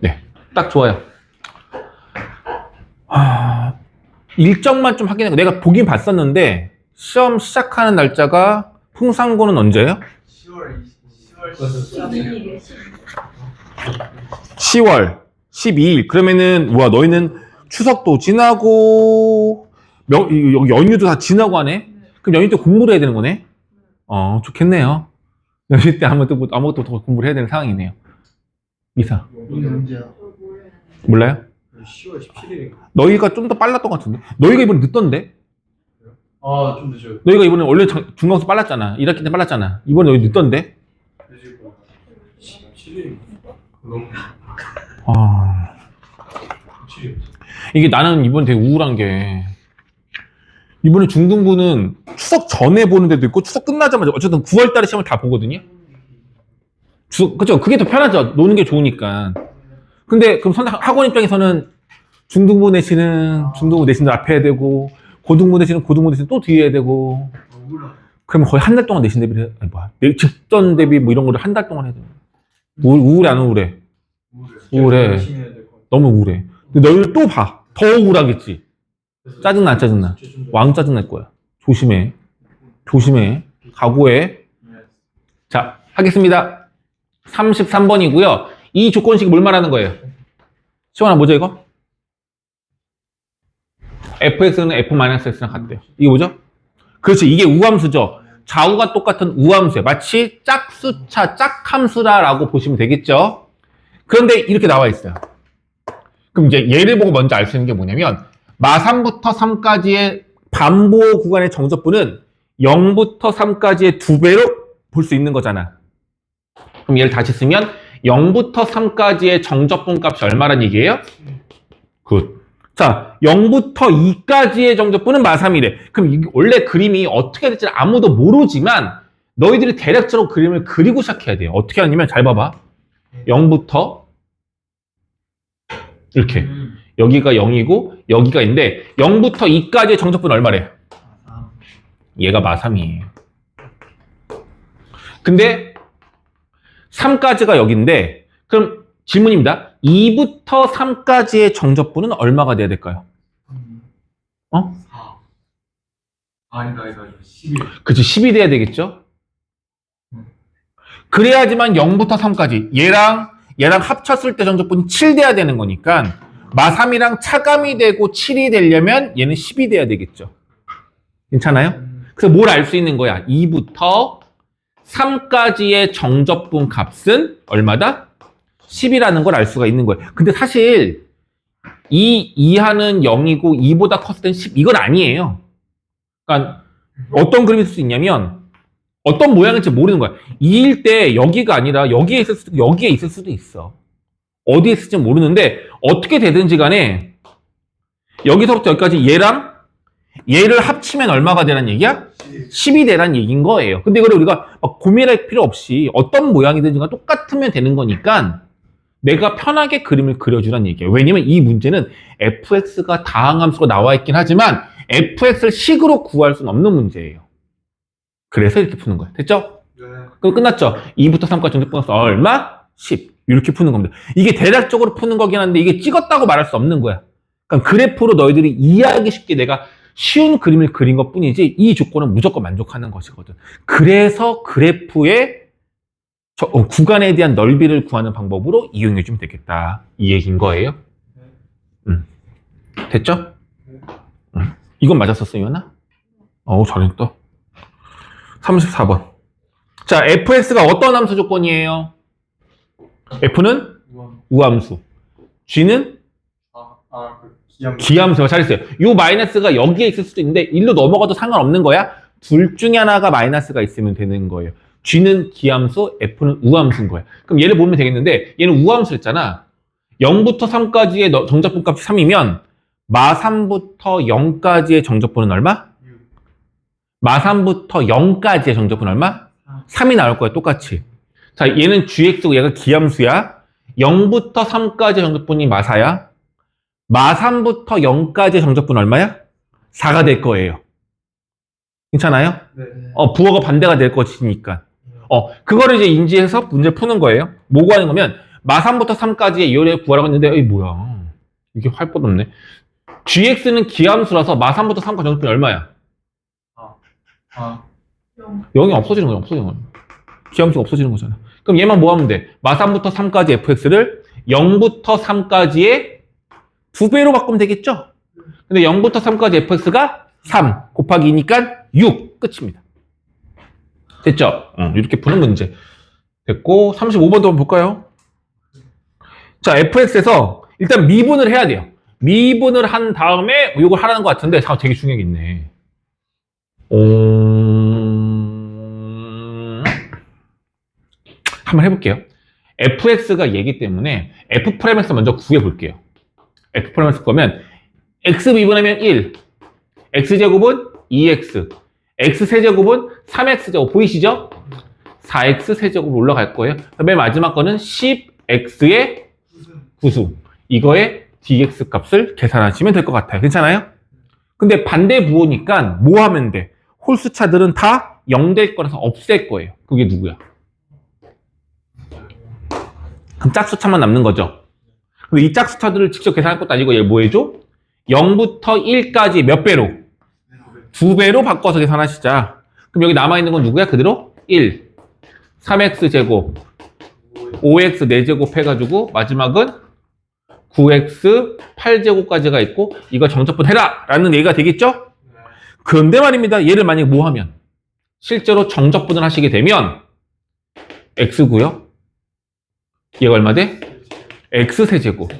네, 딱 좋아요. 일정만 좀 확인해. 내가 보긴 봤었는데 시험 시작하는 날짜가 풍산고는 언제예요? 10월 12일. 그러면은 우와, 너희는 추석도 지나고 여기 연휴도 다 지나고 하네. 그럼 연휴 때 공부를 해야 되는 거네. 좋겠네요. 연휴 때 아무것도 더 공부를 해야 되는 상황이네요. 미사 언제야? 몰라요? 10월 17일인가? 너희가 좀 더 빨랐던 것 같은데? 너희가 이번에 늦던데? 아, 좀 늦어요. 너희가 이번에 원래 중간고사 빨랐잖아. 1학기 때 빨랐잖아. 이번에 너희 늦던데? 17일인가? 너무 아, 17일. 이게 나는 이번에 되게 우울한 게 이번에 중등부는 추석 전에 보는 데도 있고 추석 끝나자마자 어쨌든 9월 달에 시험을 다 보거든요. 그죠? 그게 더 편하죠. 노는 게 좋으니까. 근데 그럼 학원 입장에서는 중등부 내신은 중등부 내신도 앞에 해야 되고 고등부 내신은 고등부 내신 또 뒤에 해야 되고 그러면 거의 한 달 동안 내신 대비를 직전 대비 뭐 이런 거를 한 달 동안 해야 돼. 우울해 안 우울해? 우울해. 너무 우울해. 근데 너희를 또 봐. 더 우울하겠지. 짜증나 안 짜증나? 왕 짜증날 거야. 조심해. 조심해. 각오해. 자, 하겠습니다. 33번이고요. 이 조건식이 뭘 말하는 거예요? 시원아, 뭐죠 이거? fx는 f-x랑 같대요. 이게 뭐죠? 그렇지, 이게 우함수죠. 좌우가 똑같은 우함수예요. 마치 짝수차, 짝함수라라고 보시면 되겠죠? 그런데 이렇게 나와 있어요. 그럼 이제 얘를 보고 먼저 알 수 있는 게 뭐냐면 마3부터 3까지의 반보 구간의 정적분은 0부터 3까지의 2배로 볼 수 있는 거잖아. 그럼 얘를 다시 쓰면 0부터 3까지의 정적분 값이 얼마란 얘기예요? 굿. 자, 0부터 2까지의 정적분은 마3이래. 그럼 이게 원래 그림이 어떻게 될지 아무도 모르지만 너희들이 대략적으로 그림을 그리고 시작해야 돼요. 어떻게 하냐면 잘 봐봐. 0부터 이렇게. 여기가 0이고 여기가 있는데 0부터 2까지의 정적분 얼마래? 얘가 마3이에요. 근데 3까지가 여기인데 그럼 질문입니다. 2부터 3까지의 정적분은 얼마가 돼야 될까요? 4. 아니다. 11. 그치, 10이 돼야 되겠죠? 그래야지만 0부터 3까지 얘랑 합쳤을 때 정적분이 7 돼야 되는 거니까 마3이랑 차감이 되고 7이 되려면 얘는 10이 돼야 되겠죠. 괜찮아요? 그래서 뭘 알 수 있는 거야? 2부터 3까지의 정적분 값은 얼마다? 10이라는 걸 알 수가 있는 거예요. 근데 사실 이 이하는 0이고 2보다 컸을 땐 10 이건 아니에요. 그러니까 어떤 그림이 있을 수 있냐면 어떤 모양일지 모르는 거야. 2일 때 여기가 아니라 여기에 있을 수도 있고 여기에 있을 수도 있어. 어디에 있을지 모르는데 어떻게 되든지 간에 여기서부터 여기까지 얘를 합치면 얼마가 되란 얘기야? 10이 되란 얘기인 거예요. 근데 이걸 우리가 막 고민할 필요 없이 어떤 모양이든지 똑같으면 되는 거니까 내가 편하게 그림을 그려주란 얘기예요. 왜냐면 이 문제는 fx가 다항함수가 나와 있긴 하지만 fx를 식으로 구할 수는 없는 문제예요. 그래서 이렇게 푸는 거예요. 됐죠? 네. 그럼 끝났죠? 2부터 3까지 정적분 값 얼마? 10. 이렇게 푸는 겁니다. 이게 대략적으로 푸는 거긴 한데 이게 찍었다고 말할 수 없는 거야. 그러니까 그래프로 너희들이 이해하기 쉽게 내가 쉬운 그림을 그린 것 뿐이지 이 조건은 무조건 만족하는 것이거든. 그래서 그래프의 구간에 대한 넓이를 구하는 방법으로 이용해 주면 되겠다. 이 얘기인 거예요. 됐죠? 이건 맞았었어, 이현아? 잘했다. 34번. 자, fx가 어떤 함수 조건이에요? f는 우함수. g는 기함수가 잘했어요. 요 마이너스가 여기에 있을 수도 있는데 일로 넘어가도 상관없는 거야. 둘 중에 하나가 마이너스가 있으면 되는 거예요. g는 기함수, f는 우함수인 거야. 그럼 얘를 보면 되겠는데 얘는 우함수였잖아. 0부터 3까지의 정적분 값이 3이면 마3부터 0까지의 정적분은 얼마? 마3부터 0까지의 정적분 얼마? 3이 나올 거야, 똑같이. 자, 얘는 gx고 얘가 기함수야. 0부터 3까지의 정적분이 마4야. 마3부터 0까지의 정적분 얼마야? 4가 될 거예요. 괜찮아요? 네. 부호가 반대가 될 것이니까. 그거를 이제 인지해서 문제 푸는 거예요. 뭐 구하는 거면 마3부터 3까지의 요래 구하라고 했는데 에이 뭐야 이게 할 뻔 없네. gx는 기함수라서 마3부터 3까지 정답분이 얼마야? 아, 0이 없어지는 거야. 없어지는 거야. 기함수가 없어지는 거잖아. 그럼 얘만 뭐 하면 돼? 마3부터 3까지 fx를 0부터 3까지의 2배로 바꾸면 되겠죠? 근데 0부터 3까지 fx가 3 곱하기 2니까 6 끝입니다. 됐죠? 이렇게 푸는 문제. 됐고 35번도 한번 볼까요? 자, fx에서 일단 미분을 해야 돼요. 미분을 한 다음에 이걸 하라는 것 같은데 되게 중요한 게 있네. 한번 해볼게요. fx가 얘기 때문에 f'x 먼저 구해볼게요. f'x 거면 x 미분하면 1, x제곱은 2x, x세제곱은 3x제곱 보이시죠? 4x 세제곱 올라갈 거예요. 맨 마지막 거는 10x의 구수. 이거의 dx 값을 계산하시면 될 것 같아요. 괜찮아요? 근데 반대 부호니까 뭐 하면 돼? 홀수차들은 다 0 될 거라서 없앨 거예요. 그게 누구야? 그럼 짝수차만 남는 거죠. 근데 이 짝수차들을 직접 계산할 것도 아니고 얘 뭐 해줘? 0부터 1까지 몇 배로? 2배로 바꿔서 계산하시자. 그럼 여기 남아있는 건 누구야? 그대로 1, 3x제곱, 5x 4제곱 해가지고 마지막은 9x 8제곱까지가 있고 이거 정적분 해라! 라는 얘기가 되겠죠? 그런데 말입니다. 얘를 만약에 뭐 하면? 실제로 정적분을 하시게 되면 x고요. 얘가 얼마 돼? x 세제곱,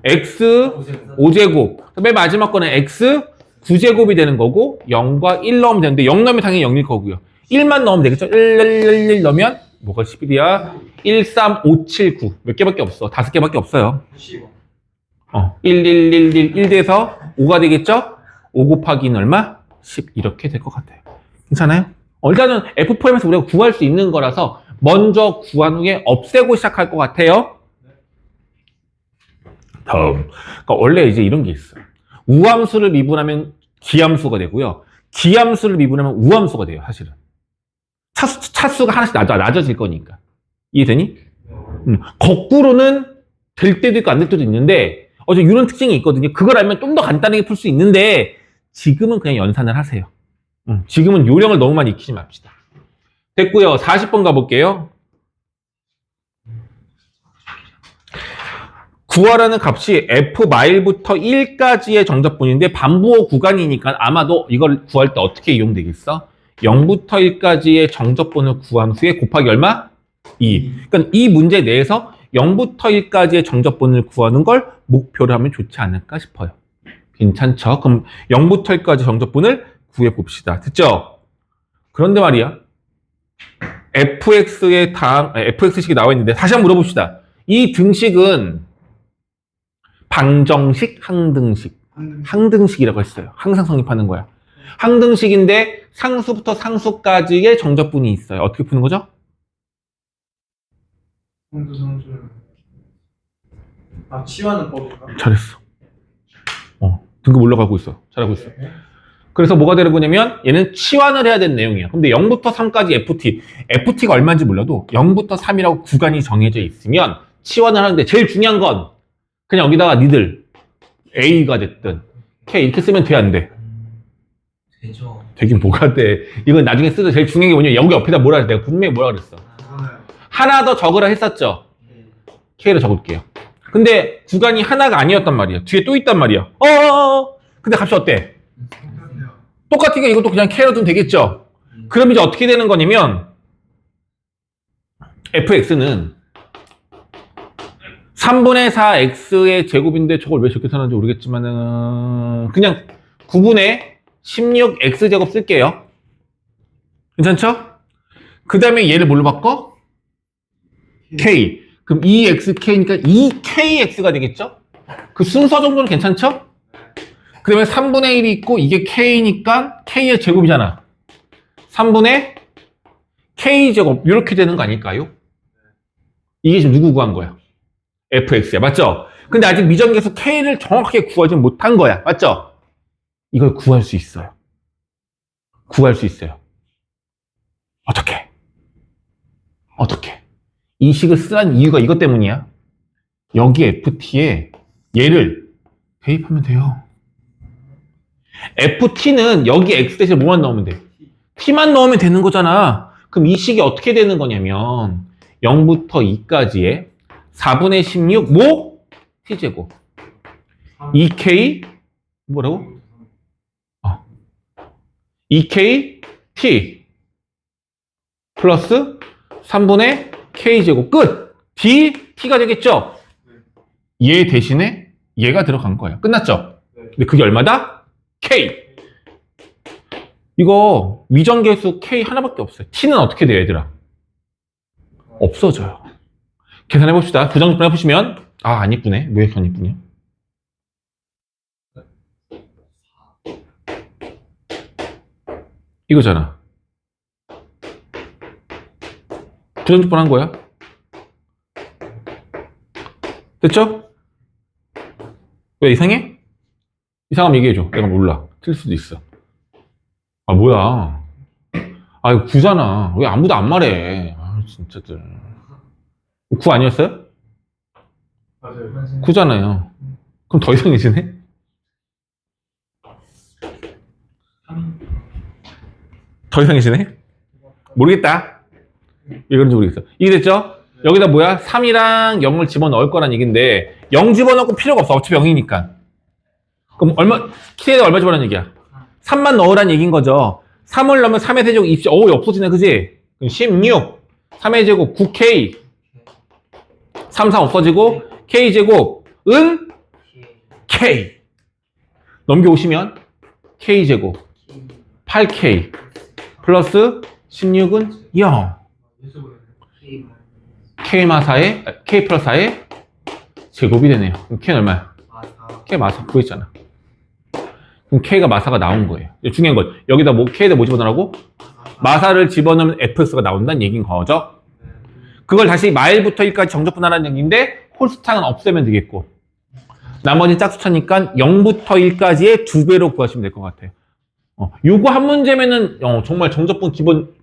x 5제곱, 맨 마지막 거는 x 9제곱이 되는 거고 0과 1 넣으면 되는데 0 넣으면 당연히 0일 거고요. 1만 넣으면 되겠죠? 1 넣으면 뭐가 11이야? 1, 3, 5, 7, 9 몇 개밖에 없어. 5개밖에 없어요. 1 돼서 5가 되겠죠? 5 곱하기 2는 얼마? 10 이렇게 될 것 같아요. 괜찮아요? 일단은 F4M에서 우리가 구할 수 있는 거라서 먼저 구한 후에 없애고 시작할 것 같아요. 다음. 그러니까 원래 이제 이런 게 있어요. 우함수를 미분하면 기함수가 되고요. 기함수를 미분하면 우함수가 돼요, 사실은. 차수가 하나씩 낮아질 거니까. 이해되니? 거꾸로는 될 때도 있고 안 될 때도 있는데, 이런 특징이 있거든요. 그걸 알면 좀 더 간단하게 풀 수 있는데, 지금은 그냥 연산을 하세요. 지금은 요령을 너무 많이 익히지 맙시다. 됐고요. 40번 가볼게요. 구하라는 값이 f마일부터 1까지의 정적분인데 반부호 구간이니까 아마도 이걸 구할 때 어떻게 이용되겠어? 0부터 1까지의 정적분을 구한 후에 곱하기 얼마? 2. 그러니까 이 문제 내에서 0부터 1까지의 정적분을 구하는 걸 목표로 하면 좋지 않을까 싶어요. 괜찮죠? 그럼 0부터 1까지 정적분을 구해봅시다. 됐죠? 그런데 말이야. fx식이 나와 있는데 다시 한번 물어봅시다. 이 등식은 방정식, 항등식이라고 했어요. 항상 성립하는 거야. 항등식인데 상수부터 상수까지의 정적분이 있어요. 어떻게 푸는 거죠? 치환은 법인가? 잘했어. 등급 올라가고 있어. 잘하고 있어. 그래서 뭐가 되는 거냐면 얘는 치환을 해야 되는 내용이야. 근데 0부터 3까지 FT가 얼마인지 몰라도 0부터 3이라고 구간이 정해져 있으면 치환을 하는데 제일 중요한 건 그냥 여기다가 니들 A가 됐든 K 이렇게 쓰면 돼, 안 돼? 되죠. 되긴 뭐가 돼. 이건 나중에 쓰도 제일 중요한 게 뭐냐면 여기 옆에다 뭐라 그랬어. 내가 분명히 뭐라 그랬어. 하나 더 적으라 했었죠. K로 적을게요. 근데 구간이 하나가 아니었단 말이야. 뒤에 또 있단 말이야. 근데 값이 어때? 똑같으니까 이것도 그냥 K로 두면 되겠죠. 그럼 이제 어떻게 되는 거냐면 fx는 3분의 4x의 제곱인데 저걸 왜 저렇게 사는지 모르겠지만은 그냥 9분의 16x제곱 쓸게요. 괜찮죠? 그 다음에 얘를 뭘로 바꿔? k. 그럼 2xk니까 2kx가 되겠죠? 그 순서 정도는 괜찮죠? 그 다음에 3분의 1이 있고 이게 k니까 k의 제곱이잖아. 3분의 k제곱 이렇게 되는 거 아닐까요? 이게 지금 누구 구한 거야? fx야. 맞죠? 근데 아직 미정계에서 k를 정확하게 구하지 못한 거야. 맞죠? 이걸 구할 수 있어요. 구할 수 있어요. 어떻게? 이 식을 쓰라는 이유가 이것 때문이야. 여기 FT에 얘를 대입하면 돼요. FT는 여기 X 대신에 뭐만 넣으면 돼? T만 넣으면 되는 거잖아. 그럼 이 식이 어떻게 되는 거냐면 0부터 2까지의 4분의 16 뭐? T제곱 2K 뭐라고? 2K T 플러스 3분의 K제곱 끝! D, T가 되겠죠? 얘 대신에 얘가 들어간 거예요. 끝났죠? 근데 그게 얼마다? K. 이거 위정계수 K 하나밖에 없어요. T는 어떻게 돼요, 얘들아? 없어져요. 계산해 봅시다. 부정적분 해보시면 안 이쁘네. 왜 이렇게 안 이쁘냐? 이거잖아. 부정적분 한 거야. 됐죠? 왜 이상해? 이상하면 얘기해줘. 내가 몰라. 틀릴 수도 있어. 뭐야. 이거 9잖아. 왜 아무도 안 말해. 진짜들. 9 아니었어요? 맞아요. 9잖아요. 그럼 더 이상해지네? 더 이상해지네? 모르겠다. 왜 그런지 모르겠어. 이해됐죠? 여기다 뭐야? 3이랑 0을 집어넣을 거란 얘기인데 0 집어넣고 필요가 없어. 어차피 0이니까. 그럼 K에다 얼마 집어넣는 얘기야? 3만 넣으란 얘기인 거죠. 3을 넣으면 3의 세제곱 20. 없어지네, 그지? 그럼 16. 3의 제곱 9K. 3, 4 없어지고 K제곱은 K. 넘겨오시면 K제곱 8K 플러스 16은 0. K 마사의 K 플러스 4의 제곱이 되네요. 그럼 K는 얼마야? K 마사 구했잖아. 그럼 K가 마사가 나온 거예요. 중요한 건 여기다 K에다 뭐 집어넣으라고? 마사를 집어넣으면 FX가 나온다는 얘기인 거죠. 그걸 다시 마일부터 1까지 정적분하라는 얘기인데 홀수탕은 없애면 되겠고 나머지 짝수차니까 0부터 1까지의 2배로 구하시면 될 것 같아요. 요거 한 문제면은 정말 정적분 기본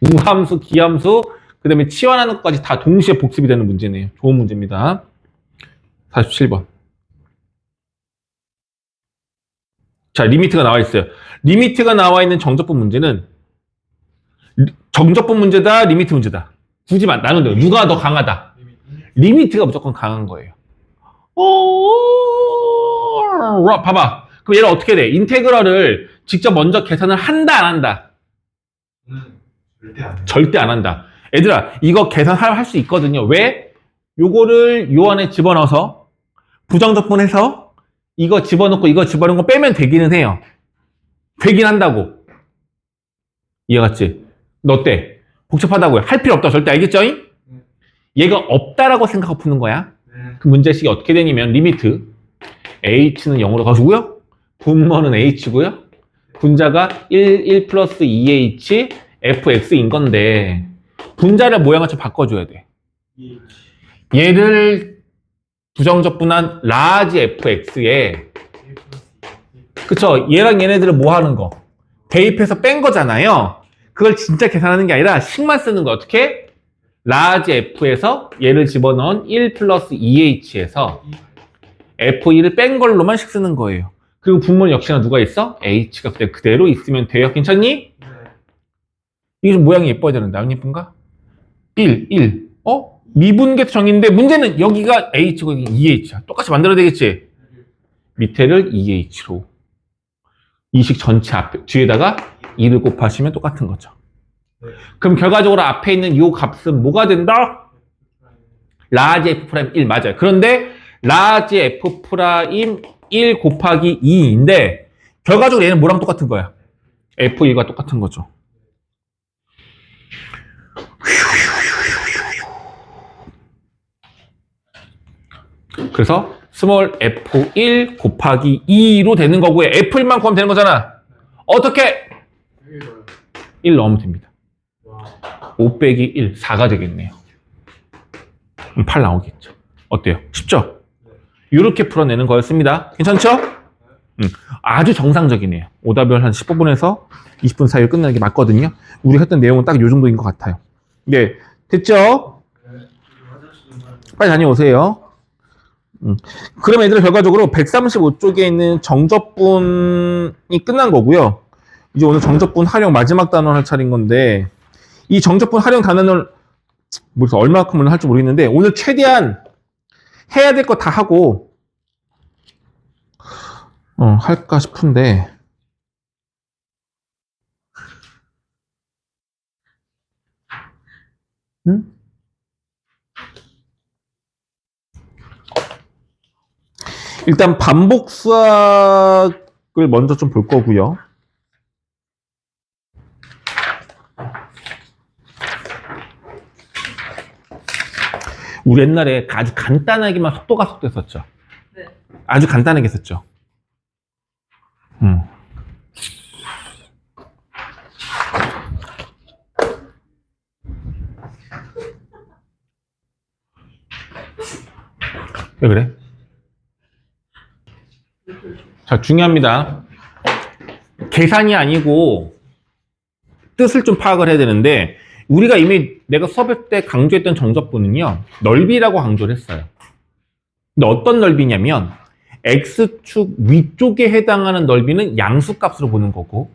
우함수, 기함수, 그 다음에 치환하는 것까지 다 동시에 복습이 되는 문제네요. 좋은 문제입니다. 47번. 자, 리미트가 나와 있어요. 리미트가 나와 있는 정적분 문제는 정적분 문제다, 리미트 문제다. 굳이 나눈대요. 누가 더 강하다? 리미트가 무조건 강한 거예요. 봐봐. 그럼 얘를 어떻게 돼? 인테그럴을 직접 먼저 계산을 한다, 안 한다? 절대 안 해. 절대 안 한다. 얘들아, 이거 계산할 수 있거든요. 왜? 요거를 요 안에 집어넣어서 부정적분해서 이거 집어넣고 이거 집어넣은 거 빼면 되기는 해요. 되긴 한다고. 이해갔지? 너 어때? 복잡하다고요? 할 필요 없다. 절대 알겠죠? 얘가 없다라고 생각하고 푸는 거야. 그 문제식이 어떻게 되냐면 리미트 h는 0으로 가지고요. 분모는 h고요. 분자가 1 플러스 2h fx인 건데 분자를 모양을 좀 바꿔줘야 돼. 얘를 부정적분한 라지 fx에 그쵸? 얘랑 얘네들을 뭐 하는 거? 대입해서 뺀 거잖아요. 그걸 진짜 계산하는 게 아니라 식만 쓰는 거. 어떻게? 라지 f에서 얘를 집어넣은 1 플러스 2h에서 f1을 뺀 걸로만 식 쓰는 거예요. 그리고 분모는 역시나 누가 있어? h가 그대로 있으면 돼요. 괜찮니? 이게 좀 모양이 예뻐야 되는데 안 예쁜가? 1. 미분계수 정의인데 문제는 여기가 h고 여기 2h야. 똑같이 만들어야 되겠지? 밑에를 2h로 이 식 전체 앞에 뒤에다가 2를 곱하시면 똑같은 거죠. 그럼 결과적으로 앞에 있는 이 값은 뭐가 된다? 라지 f'1 맞아요. 그런데 라지 f'1 곱하기 2인데 결과적으로 얘는 뭐랑 똑같은 거야? f2가 똑같은 거죠. 그래서 스몰 f1 곱하기 2로 되는 거고요. f1만 구하면 되는 거잖아. 어떻게? 1 넣으면 됩니다. 5 빼기 1, 4가 되겠네요. 그럼 8 나오겠죠. 어때요? 쉽죠? 이렇게 풀어내는 거였습니다. 괜찮죠? 아주 정상적이네요. 오답을 한 15분에서 20분 사이에 끝나는 게 맞거든요. 우리가 했던 내용은 딱 이 정도인 것 같아요. 네, 됐죠? 빨리 다녀오세요. 그럼 얘들아 결과적으로 135쪽에 있는 정적분이 끝난 거고요. 이제 오늘 정적분 활용 마지막 단원 할 차례인 건데 이 정적분 활용 단원을 모르겠어 얼마큼은 할지 모르겠는데 오늘 최대한 해야 될 거 다 하고 할까 싶은데 응? 일단 반복 수학을 먼저 좀 볼 거고요. 우리 옛날에 아주 간단하게만 속도가속도 했었죠. 네. 아주 간단하게 했었죠. 왜 그래? 자, 중요합니다. 계산이 아니고 뜻을 좀 파악을 해야 되는데 우리가 이미 내가 수업 때 강조했던 정적분은요. 넓이라고 강조를 했어요. 근데 어떤 넓이냐면 X축 위쪽에 해당하는 넓이는 양수값으로 보는 거고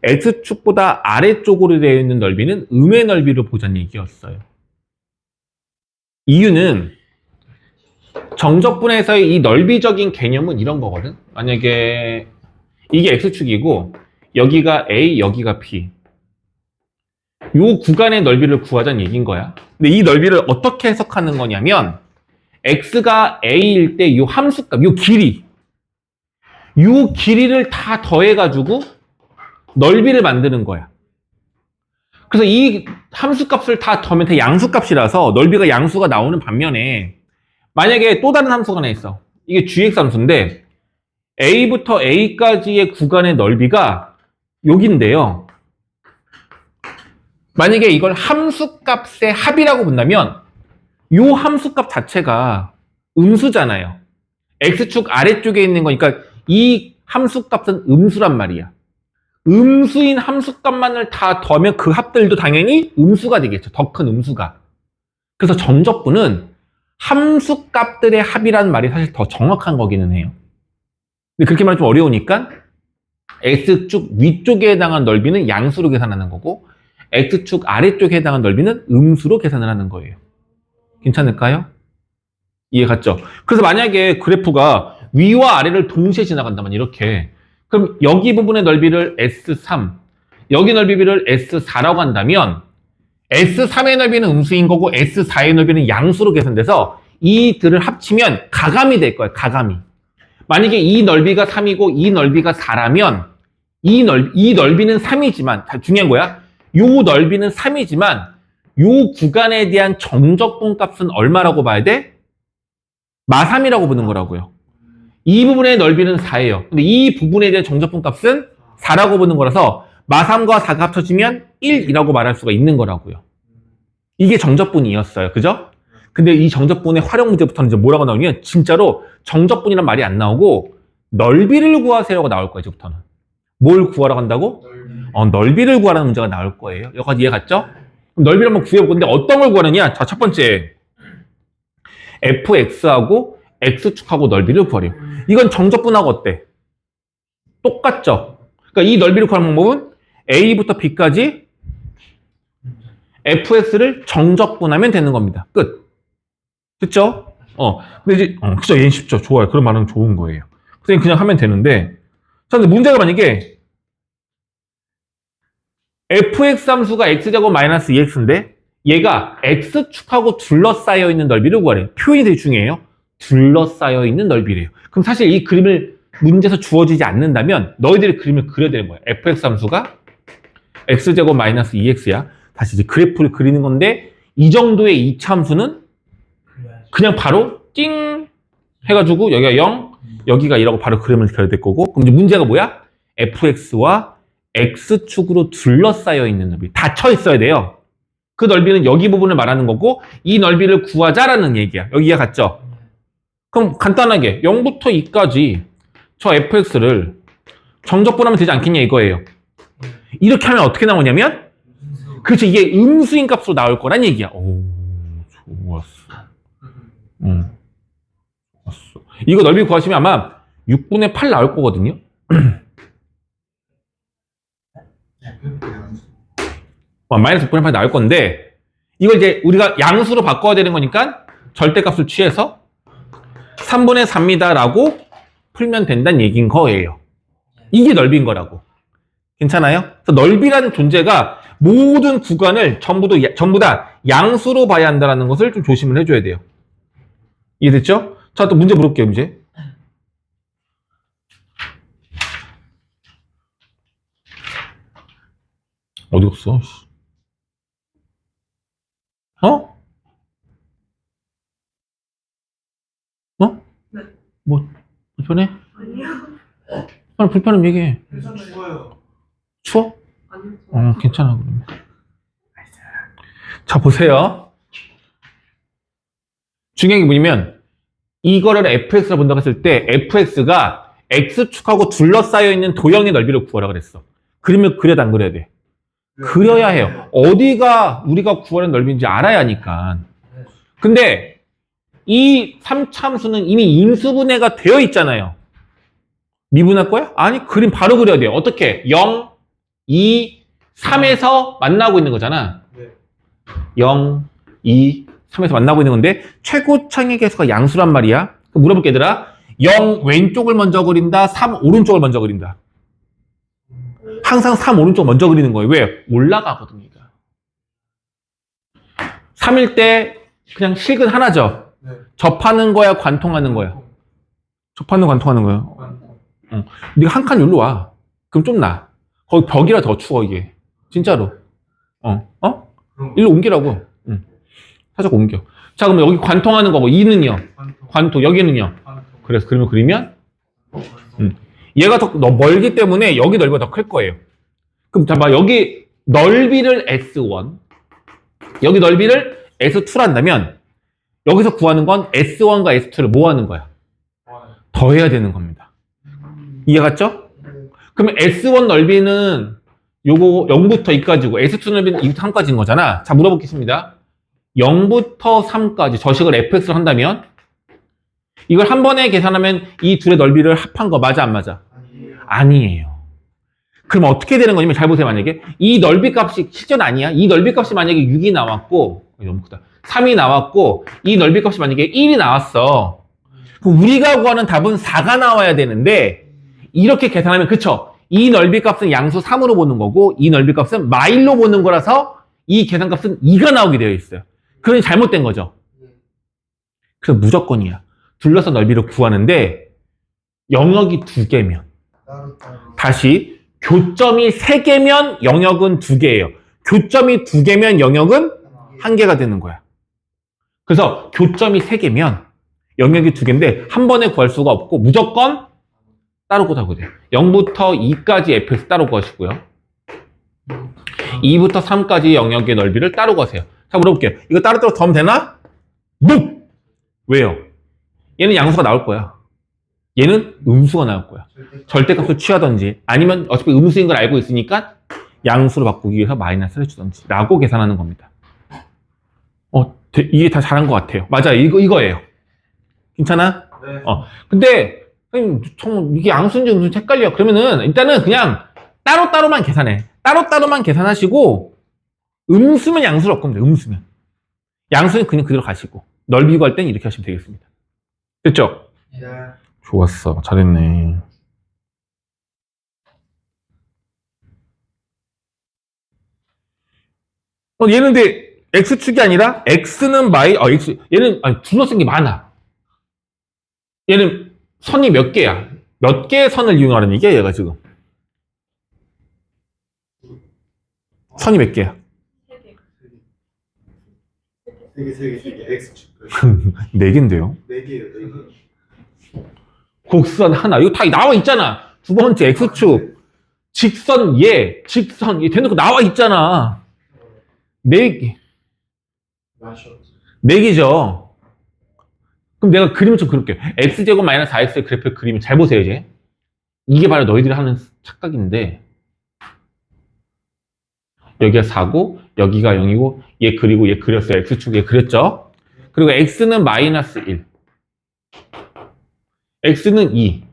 X축보다 아래쪽으로 되어 있는 넓이는 음의 넓이로 보자는 얘기였어요. 이유는 정적분에서의 이 넓이적인 개념은 이런 거거든. 만약에 이게 X축이고 여기가 A, 여기가 B. 요 구간의 넓이를 구하자는 얘기인 거야. 근데 이 넓이를 어떻게 해석하는 거냐면 X가 A일 때 요 함수값, 요 길이를 다 더해가지고 넓이를 만드는 거야. 그래서 이 함수값을 다 더하면 다 양수값이라서 넓이가 양수가 나오는 반면에 만약에 또 다른 함수가 하나 있어. 이게 gx 함수인데 A부터 A까지의 구간의 넓이가 여긴데요. 만약에 이걸 함수값의 합이라고 본다면 이 함수값 자체가 음수잖아요. X축 아래쪽에 있는 거니까 이 함수값은 음수란 말이야. 음수인 함수값만을 다 더하면 그 합들도 당연히 음수가 되겠죠. 더 큰 음수가. 그래서 정적분은 함수값들의 합이라는 말이 사실 더 정확한 거기는 해요. 근데 그렇게 말하면 좀 어려우니까 X축 위쪽에 해당한 넓이는 양수로 계산하는 거고 X축 아래쪽에 해당한 넓이는 음수로 계산을 하는 거예요. 괜찮을까요? 이해 갔죠? 그래서 만약에 그래프가 위와 아래를 동시에 지나간다면 이렇게 그럼 여기 부분의 넓이를 S3 여기 넓이를 S4라고 한다면 S3의 넓이는 음수인 거고 S4의 넓이는 양수로 계산돼서 이들을 합치면 가감이 될 거예요. 가감이. 만약에 이 넓이가 3이고 이 넓이가 4라면 이 넓이는 3이지만 중요한 거야. 요 넓이는 3이지만 요 구간에 대한 정적분 값은 얼마라고 봐야 돼? 마3이라고 보는 거라고요. 이 부분의 넓이는 4예요. 근데 이 부분에 대한 정적분 값은 4라고 보는 거라서 마3과 4가 합쳐지면 1이라고 말할 수가 있는 거라고요. 이게 정적분이었어요. 그죠? 근데 이 정적분의 활용 문제부터는 이제 뭐라고 나오냐면 진짜로 정적분이란 말이 안 나오고 넓이를 구하세요가 나올 거예요. 이제부터는. 뭘 구하라고 한다고? 넓이를 구하라는 문제가 나올 거예요. 여기까지 이해 갔죠? 그럼 넓이를 한번 구해볼 건데 어떤 걸 구하느냐? 자, 첫 번째 fx하고 x축하고 넓이를 구하래요. 이건 정적분하고 어때? 똑같죠? 그러니까 이 넓이를 구하는 방법은 a부터 b까지 fx를 정적분하면 되는 겁니다. 끝. 됐죠? 근데 이제, 그죠? 얘는 쉽죠. 좋아요. 그런 말은 좋은 거예요. 그냥 하면 되는데, 자, 근데 문제가 만약에 fx 함수가 x제곱 마이너스 2x인데, 얘가 x축하고 둘러싸여 있는 넓이를 구하래요. 표현이 되게 중요해요. 둘러싸여 있는 넓이래요. 그럼 사실 이 그림을 문제에서 주어지지 않는다면, 너희들이 그림을 그려야 되는 거예요. fx 함수가 x제곱 마이너스 2x야. 다시 이제 그래프를 그리는 건데, 이 정도의 2차 함수는 그냥 바로 띵 해가지고 여기가 0, 여기가 2라고 바로 그림을 그려야 될 거고 그럼 이제 문제가 뭐야? fx와 x축으로 둘러싸여 있는 넓이 닫혀 있어야 돼요. 그 넓이는 여기 부분을 말하는 거고 이 넓이를 구하자라는 얘기야. 여기 이해 갔죠? 그럼 간단하게 0부터 2까지 저 fx를 정적분하면 되지 않겠냐 이거예요. 이렇게 하면 어떻게 나오냐면 그렇죠. 이게 음수인 값으로 나올 거란 얘기야. 오, 좋았어. 좋았어. 이거 넓이 구하시면 아마 6분의 8 나올 거거든요. 마이너스 6분의 8 나올 건데, 이걸 이제 우리가 양수로 바꿔야 되는 거니까 절대값을 취해서 3분의 3이다라고 풀면 된다는 얘기인 거예요. 이게 넓이인 거라고. 괜찮아요? 그래서 넓이라는 존재가 모든 구간을 전부 다 양수로 봐야 한다는 것을 좀 조심을 해줘야 돼요. 이해됐죠? 자, 또 문제 물어볼게요, 문제. 어디 갔어? 어? 어? 네. 뭐, 불편해? 아니요. 빨리 불편하면 얘기해. 추워요. 추워? 아니요. 괜찮아, 그러면. 자, 보세요. 중요한 게 뭐냐면, 이거를 fx로 본다고 했을 때, fx가 x축하고 둘러싸여 있는 도형의 넓이를 구하라 그랬어. 그러면 그려야 돼, 안 그려야 돼? 그려야 해요. 어디가 우리가 구하는 넓이인지 알아야 하니까. 근데 이 3참수는 이미 인수분해가 되어 있잖아요. 미분할 거야? 아니, 그림 바로 그려야 돼요. 어떻게? 0, 2, 3에서 만나고 있는 거잖아. 네. 0, 2, 3에서 만나고 있는 건데 최고창의 개수가 양수란 말이야. 물어볼게 얘들아. 0 왼쪽을 먼저 그린다, 3 오른쪽을 먼저 그린다. 항상 3 오른쪽 먼저 그리는 거예요. 왜? 올라가거든요. 3일 때 그냥 식은 하나죠. 네. 접하는 거야, 관통하는 거야? 접하는 거, 관통하는 거야. 네가 한 칸 여기로 와. 그럼 좀 나. 거기 벽이라 더 추워, 이게. 진짜로. 일로 옮기라고. 살짝 옮겨. 자, 그러면 여기 관통하는 거고, 2는요? 관통, 여기는요? 그래서 그러면 그리면? 얘가 더 멀기 때문에 여기 넓이가 더 클 거예요. 그럼 잠깐만, 여기 넓이를 S1, 여기 넓이를 S2로 한다면, 여기서 구하는 건 S1과 S2를 뭐 하는 거야? 더해야 되는 겁니다. 이해 갔죠? 그러면 S1 넓이는 요거 0부터 2까지고 S2 넓이는 2부터 3까지인 거잖아. 자, 물어보겠습니다. 0부터 3까지 저식을 fx로 한다면 이걸 한 번에 계산하면 이 둘의 넓이를 합한 거 맞아, 안 맞아? 아니에요. 그럼 어떻게 되는 거냐면 잘 보세요. 만약에 이 넓이 값이 실전 아니야. 이 넓이 값이 만약에 6이 나왔고, 너무 크다. 3이 나왔고, 이 넓이 값이 만약에 1이 나왔어. 그럼 우리가 구하는 답은 4가 나와야 되는데 이렇게 계산하면, 그쵸? 이 넓이 값은 양수 3으로 보는 거고 이 넓이 값은 마일로 보는 거라서 이 계산값은 2가 나오게 되어 있어요. 그러니 잘못된 거죠. 그래서 무조건이야. 둘러싼 넓이를 구하는데 영역이 2개면, 다시 교점이 3개면 영역은 2개예요. 교점이 2개면 영역은 1개가 되는 거야. 그래서 교점이 3개면 영역이 2개인데 한 번에 구할 수가 없고 무조건 따로 구하고 돼요. 0부터 2까지 fx 따로 구하시고요. 2부터 3까지 영역의 넓이를 따로 구하세요. 자, 물어볼게요. 이거 따로따로 더하면 되나? 묵! 왜요? 얘는 양수가 나올 거야. 얘는 음수가 나올 거야. 절대값을 취하든지 아니면 어차피 음수인 걸 알고 있으니까 양수로 바꾸기 위해서 마이너스를 주든지 라고 계산하는 겁니다. 이게 다 잘한 것 같아요. 맞아요. 이거예요. 괜찮아? 네. 근데 선생님, 이게 양수인지 음수인지 헷갈려. 그러면은 일단은 그냥 따로따로만 계산해. 따로따로만 계산하시고 음수면 양수로 바꾸면 돼요. 음수면. 양수는 그냥 그대로 가시고 넓이 구할 땐 이렇게 하시면 되겠습니다. 됐죠? 네. 좋았어. 잘했네. 얘는 근데 x축이 아니라 x는 얘는 둘러쓴 게 많아. 얘는 선이 몇 개야? 몇 개의 선을 이용하는 얘기야, 얘가 지금? 선이 몇 개야? 3개. X축. 4개인데요. 4개예요. 4개. 곡선 하나. 이거 다 나와 있잖아. 두 번째 x축. 직선 얘. 직선 얘 대놓고 나와 있잖아. 4개. 마셔. 4개죠. 그럼 내가 그림을 좀 그릴게요. x제곱 마이너스 4x의 그래프를 그리면 잘 보세요, 이제. 이게 바로 너희들이 하는 착각인데 여기가 4고 여기가 0이고 얘 그리고 얘 그렸어요. x축 얘 그렸죠? 그리고 x는 마이너스 1. x는 2.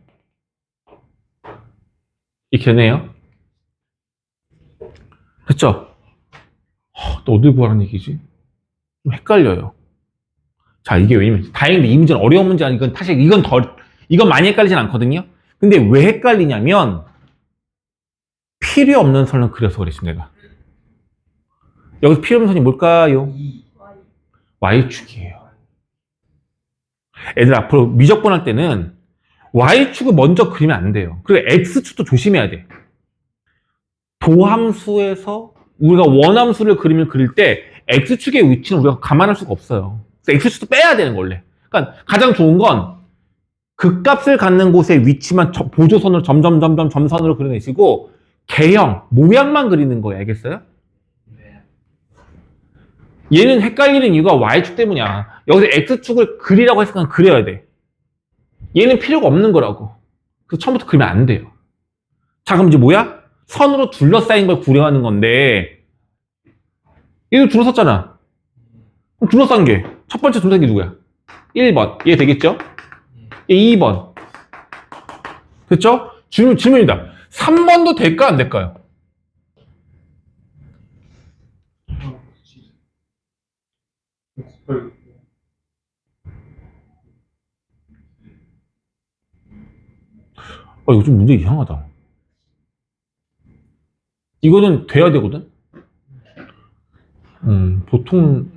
이렇게 되네요. 됐죠? 또 어딜 구하라는 얘기지? 좀 헷갈려요. 자, 이게 왜냐면 다행인데 이 문제는 어려운 문제 아니고 사실 이건 많이 헷갈리진 않거든요. 근데 왜 헷갈리냐면 필요 없는 선을 그려서 그랬지 내가. 여기서 필요 없는 선이 뭘까요? y축이에요. 애들 앞으로 미적분할 때는 y축을 먼저 그리면 안 돼요. 그리고 x축도 조심해야 돼. 도함수에서 우리가 원함수를 그릴 때 x축의 위치는 우리가 감안할 수가 없어요. 그래서 x축도 빼야 되는 거 원래. 그러니까 가장 좋은 건 극값을 갖는 곳의 위치만 보조선으로 점선으로 그려내시고 개형, 모양만 그리는 거예요. 알겠어요? 얘는 헷갈리는 이유가 y축 때문이야. 여기서 x축을 그리라고 했으니까 그려야 돼. 얘는 필요가 없는 거라고. 그래서 처음부터 그리면 안 돼요. 자, 그럼 이제 뭐야? 선으로 둘러싸인 걸 구려하는 건데 얘도 둘러쌌잖아. 그럼 둘러싼 게 첫 번째 둘러싼 게 누구야? 1번. 얘 되겠죠? 얘 2번. 됐죠? 질문이다. 3번도 될까 안 될까요? 이거 좀 문제 이상하다. 이거는 돼야 되거든? 보통,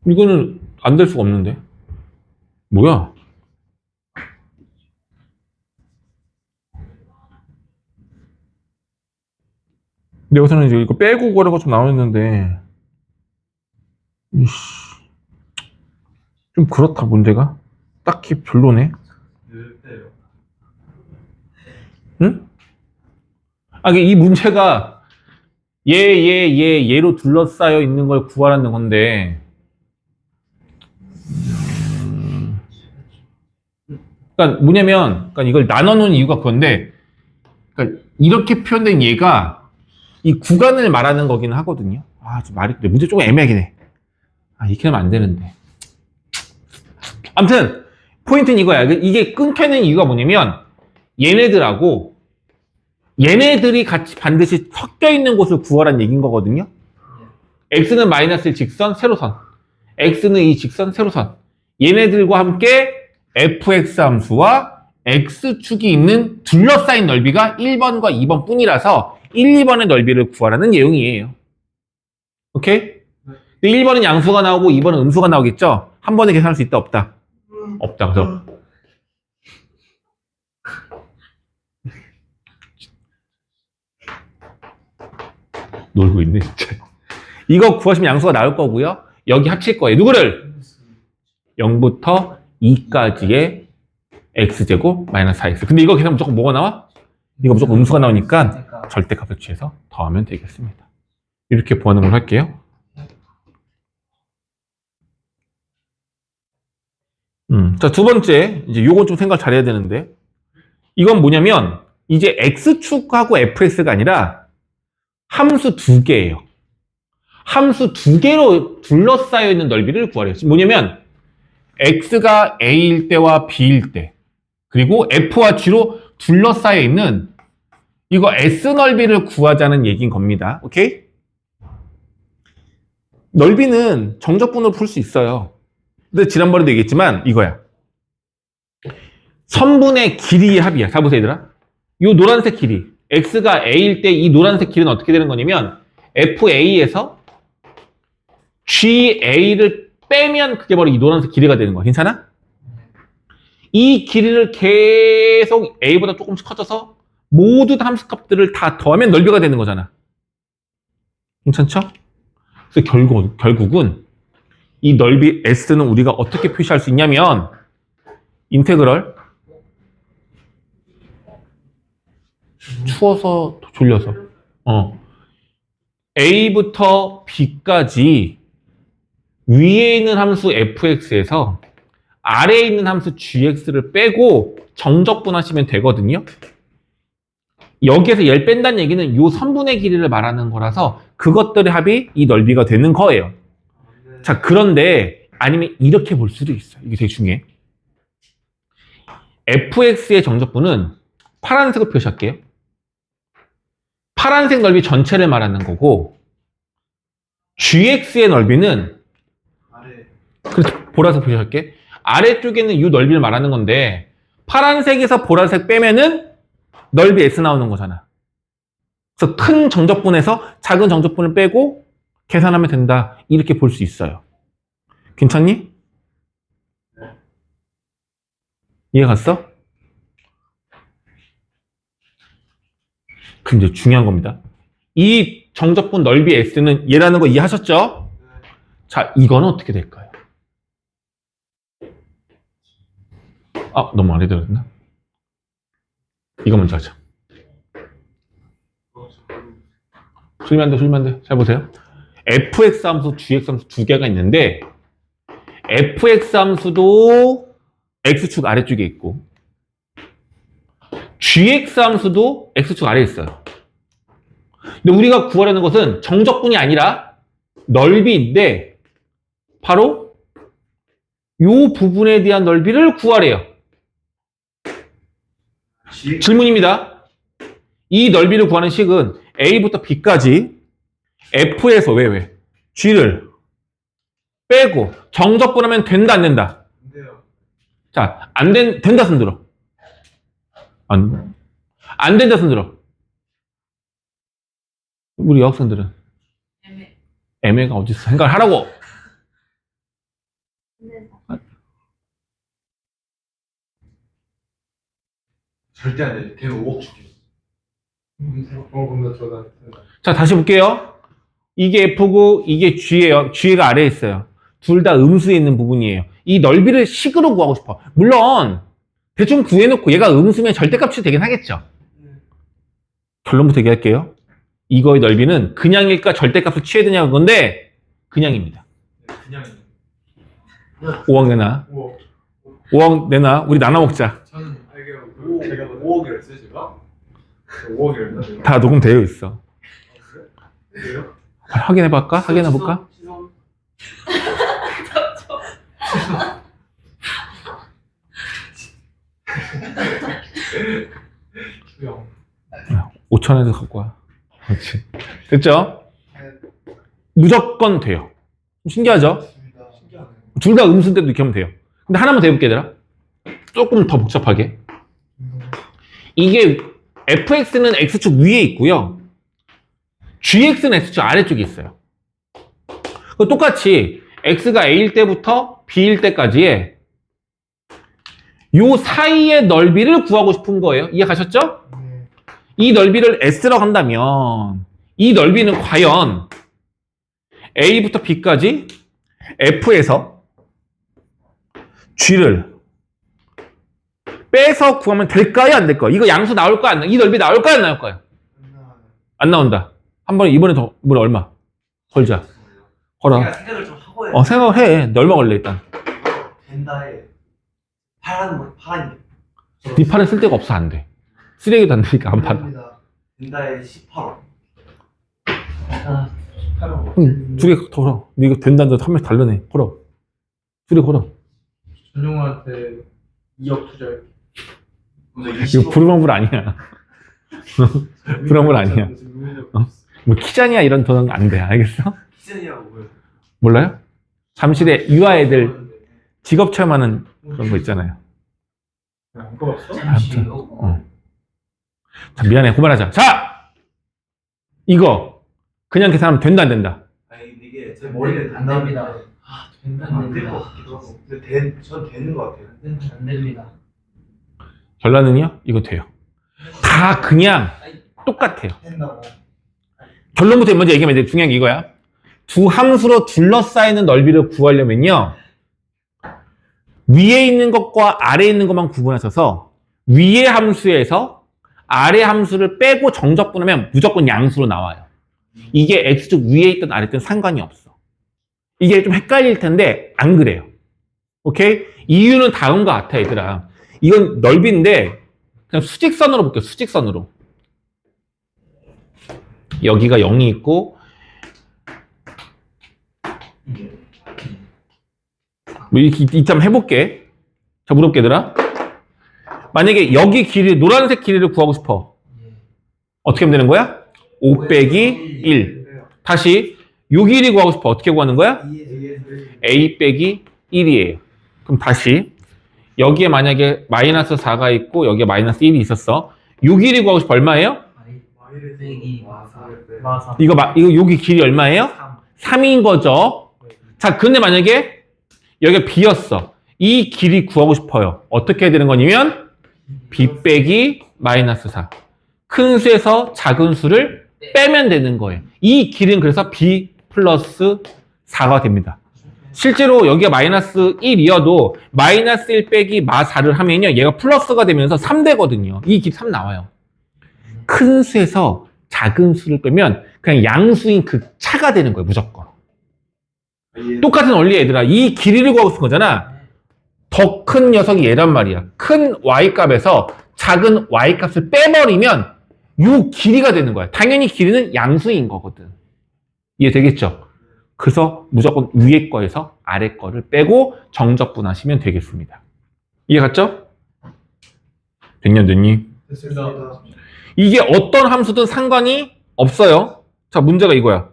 이거는 안 될 수가 없는데. 뭐야? 근데 여기서는 이제 이거 빼고 거래가 좀 나와있는데, 좀 그렇다, 문제가. 딱히 별로네. 응? 이 문제가 얘로 둘러싸여 있는 걸 구하라는 건데, 그러니까 뭐냐면, 그러니까 이걸 나눠놓은 이유가 그건데, 그러니까 이렇게 표현된 얘가 이 구간을 말하는 거기는 하거든요. 좀 말이, 문제 조금 애매하긴 해. 이렇게 하면 안 되는데. 아무튼, 포인트는 이거야. 이게 끊겨있는 이유가 뭐냐면, 얘네들이 같이 반드시 섞여 있는 곳을 구하라는 얘기인 거거든요. x는 마이너스 1 직선, 세로선. x는 2 직선, 세로선. 얘네들과 함께 fx 함수와 x축이 있는 둘러싸인 넓이가 1번과 2번 뿐이라서 1, 2번의 넓이를 구하라는 내용이에요. 오케이? 1번은 양수가 나오고 2번은 음수가 나오겠죠? 한 번에 계산할 수 있다, 없다? 없다. 그래서 놀고 있네, 진짜. 이거 구하시면 양수가 나올 거고요. 여기 합칠 거예요. 누구를? 0부터 2까지의 x제곱 마이너스 4x. 근데 이거 계산 무조건 뭐가 나와? 이거 무조건 음수가 나오니까 절대값을 취해서 더하면 되겠습니다. 이렇게 보완을 할게요. 자, 두 번째, 이제 요건 좀 생각 잘해야 되는데, 이건 뭐냐면, 이제 x축하고 fx가 아니라 함수 두 개예요. 함수 두 개로 둘러싸여 있는 넓이를 구하래요. 뭐냐면, x가 a일 때와 b일 때, 그리고 f와 g로 둘러싸여 있는 이거 s 넓이를 구하자는 얘기인 겁니다. 오케이? 넓이는 정적분으로 풀 수 있어요. 근데 지난번에도 얘기했지만 이거야. 선분의 길이의 합이야. 자 보세요 얘들아. 이 노란색 길이 x가 a일 때 이 노란색 길이는 어떻게 되는 거냐면 fa에서 ga를 빼면 그게 바로 이 노란색 길이가 되는 거야. 괜찮아? 이 길이를 계속 a보다 조금씩 커져서 모든 함수값들을 다 더하면 넓이가 되는 거잖아. 괜찮죠? 그래서 결국은 이 넓이 S는 우리가 어떻게 표시할 수 있냐면 인테그럴 추워서 졸려서 A부터 B까지 위에 있는 함수 fx에서 아래에 있는 함수 gx를 빼고 정적분하시면 되거든요. 여기에서 얘를 뺀다는 얘기는 요 선분의 길이를 말하는 거라서 그것들의 합이 이 넓이가 되는 거예요. 자, 그런데 아니면 이렇게 볼 수도 있어요. 이게 되게 중요해. fx의 정적분은 파란색으로 표시할게요. 파란색 넓이 전체를 말하는 거고 gx의 넓이는 아래. 그렇죠. 보라색 표시할게. 아래쪽에는 이 넓이를 말하는 건데 파란색에서 보라색 빼면은 넓이 S 나오는 거잖아. 그래서 큰 정적분에서 작은 정적분을 빼고 계산하면 된다. 이렇게 볼 수 있어요. 괜찮니? 이해 갔어? 근데 중요한 겁니다. 이 정적분 넓이 S는 얘라는 거 이해하셨죠? 자, 이거는 어떻게 될까요? 아, 너무 아래 들었나? 이거 먼저 하자. 줄면 안 돼. 잘 보세요. fx 함수, gx 함수 두 개가 있는데 fx 함수도 x축 아래쪽에 있고 gx 함수도 x축 아래에 있어요. 근데 우리가 구하려는 것은 정적분이 아니라 넓이인데 바로 이 부분에 대한 넓이를 구하래요. 질문입니다. 이 넓이를 구하는 식은 A부터 B까지 F에서 왜? G를 빼고 정적분하면 된다 안 된다? 안 돼요. 자, 된다 손 들어. 안 된다 손 들어. 우리 여학생들은 애매가 어딨어. 생각을 하라고. 절대 안 돼. 걔는 5억 줄게. 그럼 나 저다. 자, 다시 볼게요. 이게 F고 이게 G예요. G가 아래에 있어요. 둘 다 음수에 있는 부분이에요. 이 넓이를 식으로 구하고 싶어. 물론 대충 구해놓고 얘가 음수면 절대값이 되긴 하겠죠. 결론부터 얘기할게요. 이거의 넓이는 그냥일까 절대값을 취해야 되냐는 건데 그냥입니다. 그냥 5억 내놔. 5억. 5억 내놔. 우리 나눠 먹자. 저는 제가 5억이랬어요, 제가? 5억이랬나? 다 녹음되어 있어. 그래요? 확인해볼까? 확인해볼까? 수영. 5천원에서 갖고 와. 그렇지. 됐죠? 무조건 돼요. 신기하죠? 신기하네. 둘 다 음수인데도 이렇게 하면 돼요. 근데 하나만 더 해볼게, 얘들아. 조금 더 복잡하게. 이게 fx는 x축 위에 있고요. gx는 x축 아래쪽에 있어요. 똑같이 x가 a일 때부터 b일 때까지의 요 사이의 넓이를 구하고 싶은 거예요. 이해가셨죠? 이 넓이를 s라고 한다면 이 넓이는 과연 a부터 b까지 f에서 g를 빼서 구하면 될까요? 안 될까요? 이거 양수 나올까요? 안 나올까요? 이 넓이 나올까요? 안 나올까요? 안 나온다. 이번에 얼마? 걸자. 걸어. 생각을 좀 하고 해요. 생각을 해. 너 얼마 걸래, 일단. 된다에 파란 네 팔은 쓸 데가 없어, 안 돼. 쓰레기도 안 되니까 안 팔아. 된다에 18원. 두 개 더 걸어. 너 이거 된다는데 한 명씩 달려내. 걸어. 두 개 걸어. 전용한테 2억 투자할게. 이거 부르방불 아니야. 부르방불 아니야. 뭐 키장이야 이런 돈은 안 돼. 알겠어? 키즈니라고 뭐예요? 몰라요? 잠실에 유아 애들 직업 체험하는 그런 거 있잖아요. 안 꺼봤어? 아무튼, 자, 미안해. 그만하자. 자! 이거 그냥 계산하면 된다 안 된다? 아니 이게 제 머리는 안 됩니다. 안 될 것 같기도 하고. 근데 전 되는 것 같아요. 안 됩니다. 결론은요? 이거 돼요. 다 그냥 똑같아요. 된다고. 결론부터 먼저 얘기하면 돼. 중요한 게 이거야. 두 함수로 둘러싸이는 넓이를 구하려면요. 위에 있는 것과 아래에 있는 것만 구분하셔서 위의 함수에서 아래 함수를 빼고 정적분하면 무조건 양수로 나와요. 이게 x축 위에 있든 아래 있든 상관이 없어. 이게 좀 헷갈릴 텐데 안 그래요. 오케이? 이유는 다음과 같아, 얘들아. 이건 넓이인데 그냥 수직선으로 볼게요. 수직선으로. 여기가 0이 있고 뭐 이렇게 한번 해볼게. 자, 물어볼게 얘들아. 만약에 여기 길이 노란색 길이를 구하고 싶어. 어떻게 하면 되는 거야? 5 빼기 1. 다시 요 길이 구하고 싶어. 어떻게 구하는 거야? a 빼기 1이에요. 그럼 다시 여기에 만약에 마이너스 4가 있고 여기에 마이너스 1이 있었어. 요 길이 구하고 싶어. 얼마예요? 이거 여기 길이 얼마예요? 3인 거죠. 자, 근데 만약에 여기가 b였어. 이 길이 구하고 싶어요. 어떻게 해야 되는 거냐면 b 빼기 마이너스 4. 큰 수에서 작은 수를 빼면 되는 거예요. 이 길은 그래서 b 플러스 4가 됩니다. 실제로 여기가 마이너스 1이어도 마이너스 1 빼기 마 4를 하면요. 얘가 플러스가 되면서 3 되거든요. 이 길 3 나와요. 큰 수에서 작은 수를 빼면 그냥 양수인 그 차가 되는 거예요. 무조건. 똑같은 원리 얘들아. 이 길이를 구하고 싶은 거잖아. 더 큰 녀석이 얘란 말이야. 큰 y값에서 작은 y값을 빼버리면 이 길이가 되는 거야. 당연히 길이는 양수인 거거든. 이해되겠죠? 그래서 무조건 위에 거에서 아래 거를 빼고 정적분하시면 되겠습니다. 이해 갔죠? 됐니? 됐습니다. 이게 어떤 함수든 상관이 없어요. 자, 문제가 이거야.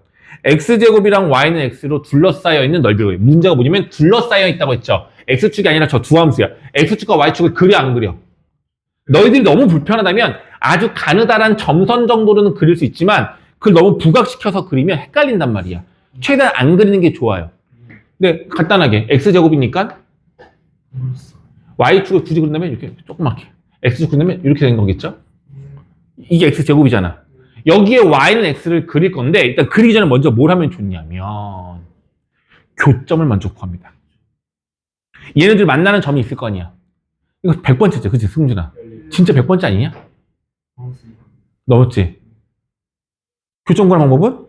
x제곱이랑 y는 x로 둘러싸여 있는 넓이로. 문제가 뭐냐면 둘러싸여 있다고 했죠. x축이 아니라 저 두 함수야. x축과 y축을 그려 안 그려? 너희들이 너무 불편하다면 아주 가느다란 점선 정도로는 그릴 수 있지만 그걸 너무 부각시켜서 그리면 헷갈린단 말이야. 최대한 안 그리는 게 좋아요. 근데 간단하게 x제곱이니까 y축을 굳이 그린다면 이렇게 조그맣게 x축 그린다면 이렇게 된 거겠죠? 이게 x제곱이잖아. 여기에 y는 x를 그릴 건데 일단 그리기 전에 먼저 뭘 하면 좋냐면 교점을 먼저 구합니다. 얘네들 만나는 점이 있을 거 아니야. 이거 100번째죠. 그치 승준아? 진짜 100번째 아니냐? 넘었지? 교점 구하는 방법은?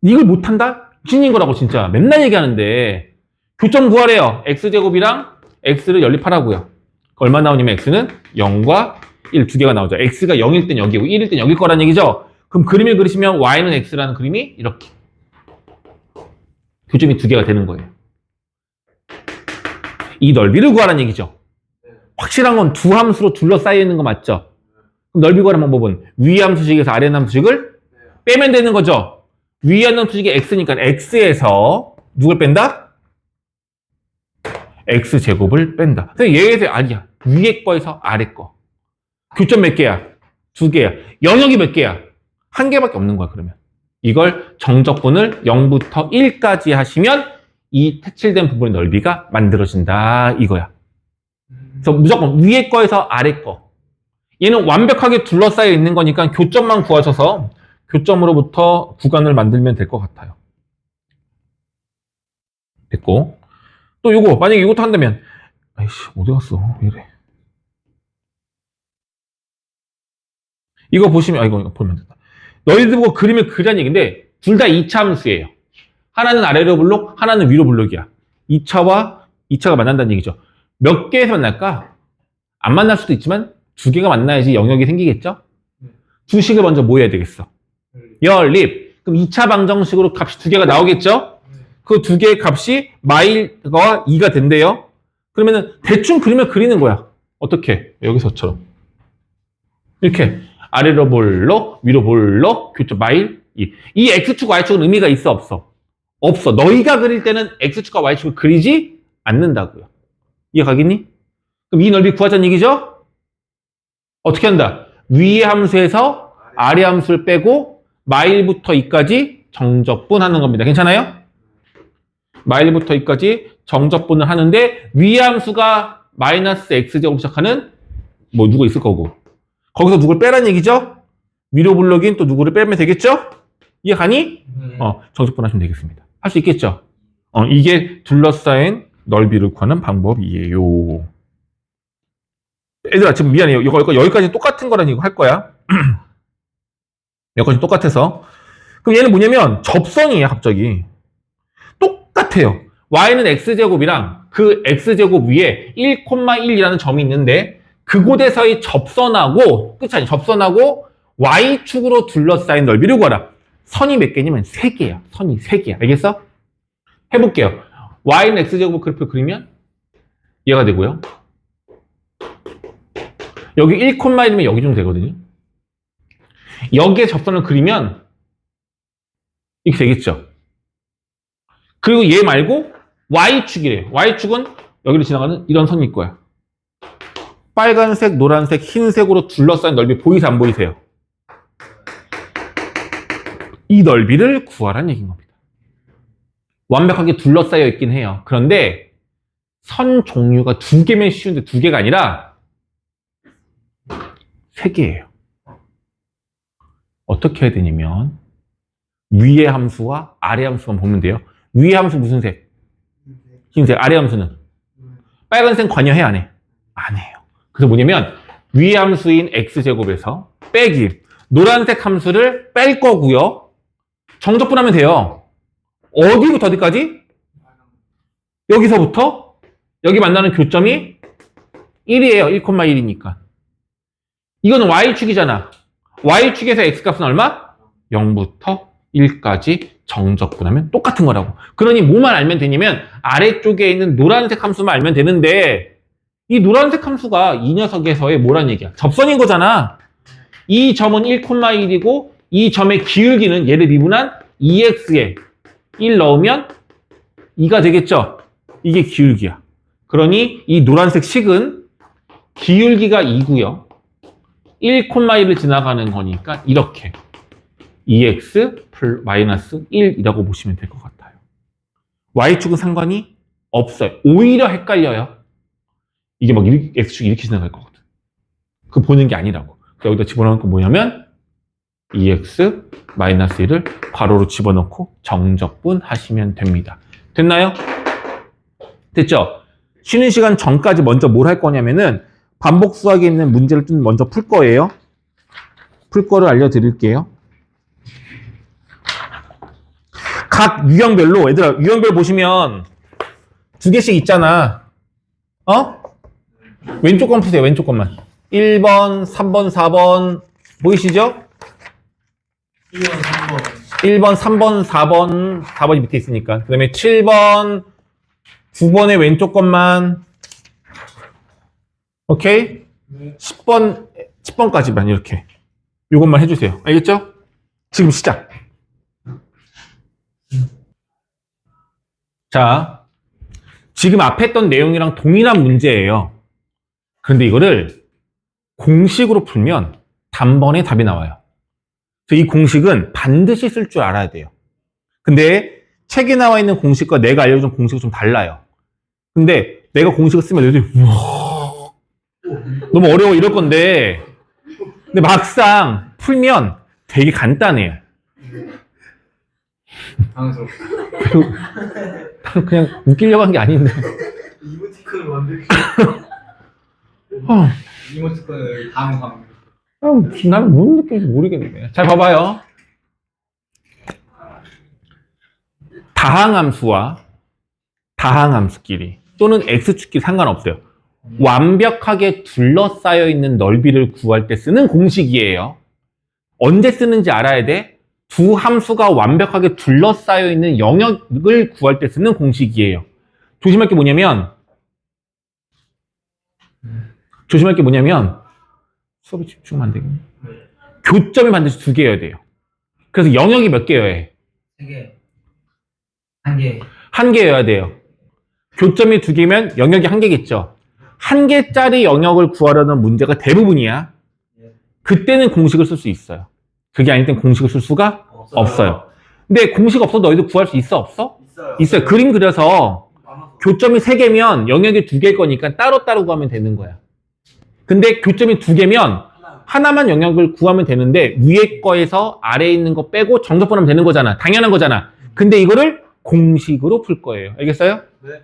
이걸 못한다? 신인 거라고 진짜 맨날 얘기하는데 교점 구하래요. x제곱이랑 x를 연립하라고요. 얼마 나오냐면 x는 0과 1 두 개가 나오죠. x가 0일 땐 여기고 1일 땐 여길 거란 얘기죠. 그럼 그림을 그리시면 y는 x라는 그림이 이렇게 교점이 두 개가 되는 거예요. 이 넓이를 구하라는 얘기죠. 확실한 건 두 함수로 둘러싸여 있는 거 맞죠? 그럼 넓이 구하는 방법은 위 함수식에서 아래 함수식을 빼면 되는 거죠. 위에 있는 함수식이 x니까 x에서 누굴 뺀다? x제곱을 뺀다. 그래서 얘에서 아니야. 위에 거에서 아래 거. 교점 몇 개야? 두 개야. 영역이 몇 개야? 한 개밖에 없는 거야, 그러면. 이걸 정적분을 0부터 1까지 하시면 이 색칠된 부분의 넓이가 만들어진다, 이거야. 그래서 무조건 위에 거에서 아래 거. 얘는 완벽하게 둘러싸여 있는 거니까 교점만 구하셔서 교점으로부터 구간을 만들면 될 것 같아요. 됐고. 또 요거, 만약에 이것도 한다면, 아이씨, 어디 갔어? 왜 이래. 이거 보시면, 이거 보면 된다. 너희들 보고 그림을 그리라는 얘기인데, 둘 다 2차 함수예요. 하나는 아래로 블록, 하나는 위로 블록이야. 2차와 2차가 만난다는 얘기죠. 몇 개에서 만날까? 안 만날 수도 있지만, 두 개가 만나야지 영역이 생기겠죠? 두 식을 먼저 뭐 해야 되겠어? 연립. 그럼 2차 방정식으로 값이 두 개가 나오겠죠? 그 두 개의 값이 마일과 2가 된대요. 그러면은 대충 그림을 그리는 거야. 어떻게? 여기서처럼. 이렇게. 아래로 볼록, 위로 볼록, 교점 마일 2. 이 x축, y축은 의미가 있어, 없어? 없어. 너희가 그릴 때는 x축과 y축을 그리지 않는다고요. 이해 가겠니? 그럼 이 넓이 구하자는 얘기죠? 어떻게 한다? 위의 함수에서 아래 함수를 빼고 마일부터 2까지 정적분하는 겁니다. 괜찮아요? 마일부터 2까지 정적분을 하는데 위의 함수가 마이너스 x제곱 시작하는 뭐 누구 있을 거고 거기서 누굴 빼라는 얘기죠? 위로 블록인 또 누구를 빼면 되겠죠? 이해 가니? 정적분 하시면 되겠습니다. 할 수 있겠죠? 이게 둘러싸인 넓이를 구하는 방법이에요. 얘들아 지금 미안해요. 여기까지 똑같은 거라는 이거 할 거야. 여기까지 똑같아서. 그럼 얘는 뭐냐면 접선이에요. 갑자기. 똑같아요. y는 x제곱이랑 그 x제곱 위에 1,1이라는 점이 있는데 그곳에서의 접선하고 끝이 아니에요. 접선하고 y축으로 둘러싸인 넓이를 구하라. 선이 몇 개냐면 3개야. 선이 3개야. 알겠어? 해볼게요. y는 x제곱 그래프 그리면 얘가 되고요. 여기 1,1이면 여기 좀 되거든요. 여기에 접선을 그리면 이렇게 되겠죠. 그리고 얘 말고 y축이래요. y축은 여기를 지나가는 이런 선일 거야. 빨간색, 노란색, 흰색으로 둘러싸인 넓이 보이세요? 안 보이세요? 이 넓이를 구하라는 얘기인 겁니다. 완벽하게 둘러싸여 있긴 해요. 그런데 선 종류가 2개면 쉬운데 2개가 아니라 3개예요. 어떻게 해야 되냐면 위의 함수와 아래 함수만 보면 돼요. 위의 함수 무슨 색? 흰색. 아래 함수는? 빨간색 관여해 안 해? 안 해요. 그래서 뭐냐면 위의 함수인 x제곱에서 빼기 노란색 함수를 뺄 거고요. 정적분하면 돼요. 어디부터 어디까지? 여기서부터 여기 만나는 교점이 1이에요. 1,1이니까. 이거는 y축이잖아. y축에서 x값은 얼마? 0부터 1까지 정적분하면 똑같은 거라고. 그러니 뭐만 알면 되냐면 아래쪽에 있는 노란색 함수만 알면 되는데 이 노란색 함수가 이 녀석에서의 뭐란 얘기야? 접선인 거잖아. 이 점은 1,1이고 이 점의 기울기는 얘를 미분한 2x에 1 넣으면 2가 되겠죠? 이게 기울기야. 그러니 이 노란색 식은 기울기가 2고요. 1,1을 지나가는 거니까 이렇게 2x 마이너스 1이라고 보시면 될 것 같아요. y축은 상관이 없어요. 오히려 헷갈려요. 이게 막 x축이 이렇게 지나갈 거거든. 그 보는 게 아니라고. 여기다 집어넣은 거 뭐냐면 2x 마이너스 1을 괄호로 집어넣고 정적분 하시면 됩니다. 됐나요? 됐죠? 쉬는 시간 전까지 먼저 뭘 할 거냐면은 반복 수학에 있는 문제를 좀 먼저 풀 거예요. 풀 거를 알려드릴게요. 각 유형별로, 얘들아, 유형별 보시면 2개씩 있잖아. 어? 왼쪽 건 푸세요, 왼쪽 것만. 1번, 3번, 4번, 보이시죠? 1번, 3번. 1번, 3번, 4번, 4번이 밑에 있으니까. 그 다음에 7번, 9번의 왼쪽 것만. 오케이? 네. 10번까지만 이렇게. 요것만 해주세요. 알겠죠? 지금 시작. 자, 지금 앞에 했던 내용이랑 동일한 문제예요. 그런데 이거를 공식으로 풀면 단번에 답이 나와요. 그래서 이 공식은 반드시 쓸 줄 알아야 돼요. 근데 책에 나와 있는 공식과 내가 알려준 공식이 좀 달라요. 근데 내가 공식을 쓰면 애들이 우와, 너무 어려워 이럴 건데 근데 막상 풀면 되게 간단해요. 당황스럽다. 그냥 웃기려고 한 게 아닌데. 이모티콘을 만들기. 이모티콘을 당황. 나는 뭔 느낌인지 모르겠네. 잘 봐봐요. 다항함수와 다항함수끼리 또는 x축끼리 상관없어요. 완벽하게 둘러싸여 있는 넓이를 구할 때 쓰는 공식이에요. 언제 쓰는지 알아야 돼. 두 함수가 완벽하게 둘러싸여 있는 영역을 구할 때 쓰는 공식이에요. 조심할 게 뭐냐면 수업에 집중하면 안 되겠네. 교점이 반드시 2개여야 돼요. 그래서 영역이 몇 개여야 해? 3개. 1개. 1개여야 돼요. 교점이 2개면 영역이 1개겠죠. 1개짜리 영역을 구하려는 문제가 대부분이야. 그때는 공식을 쓸 수 있어요. 그게 아닐 땐 공식을 쓸 수가 없어요. 근데 공식 없어도 너희도 구할 수 있어? 없어? 있어요. 있어요. 그림 그려서 많아서. 교점이 3개면 영역이 2개일 거니까 따로따로 구하면 되는 거야. 근데 교점이 2개면 하나만 영역을 구하면 되는데 위에 거에서 아래에 있는 거 빼고 정적분하면 되는 거잖아. 당연한 거잖아. 근데 이거를 공식으로 풀 거예요. 알겠어요? 네.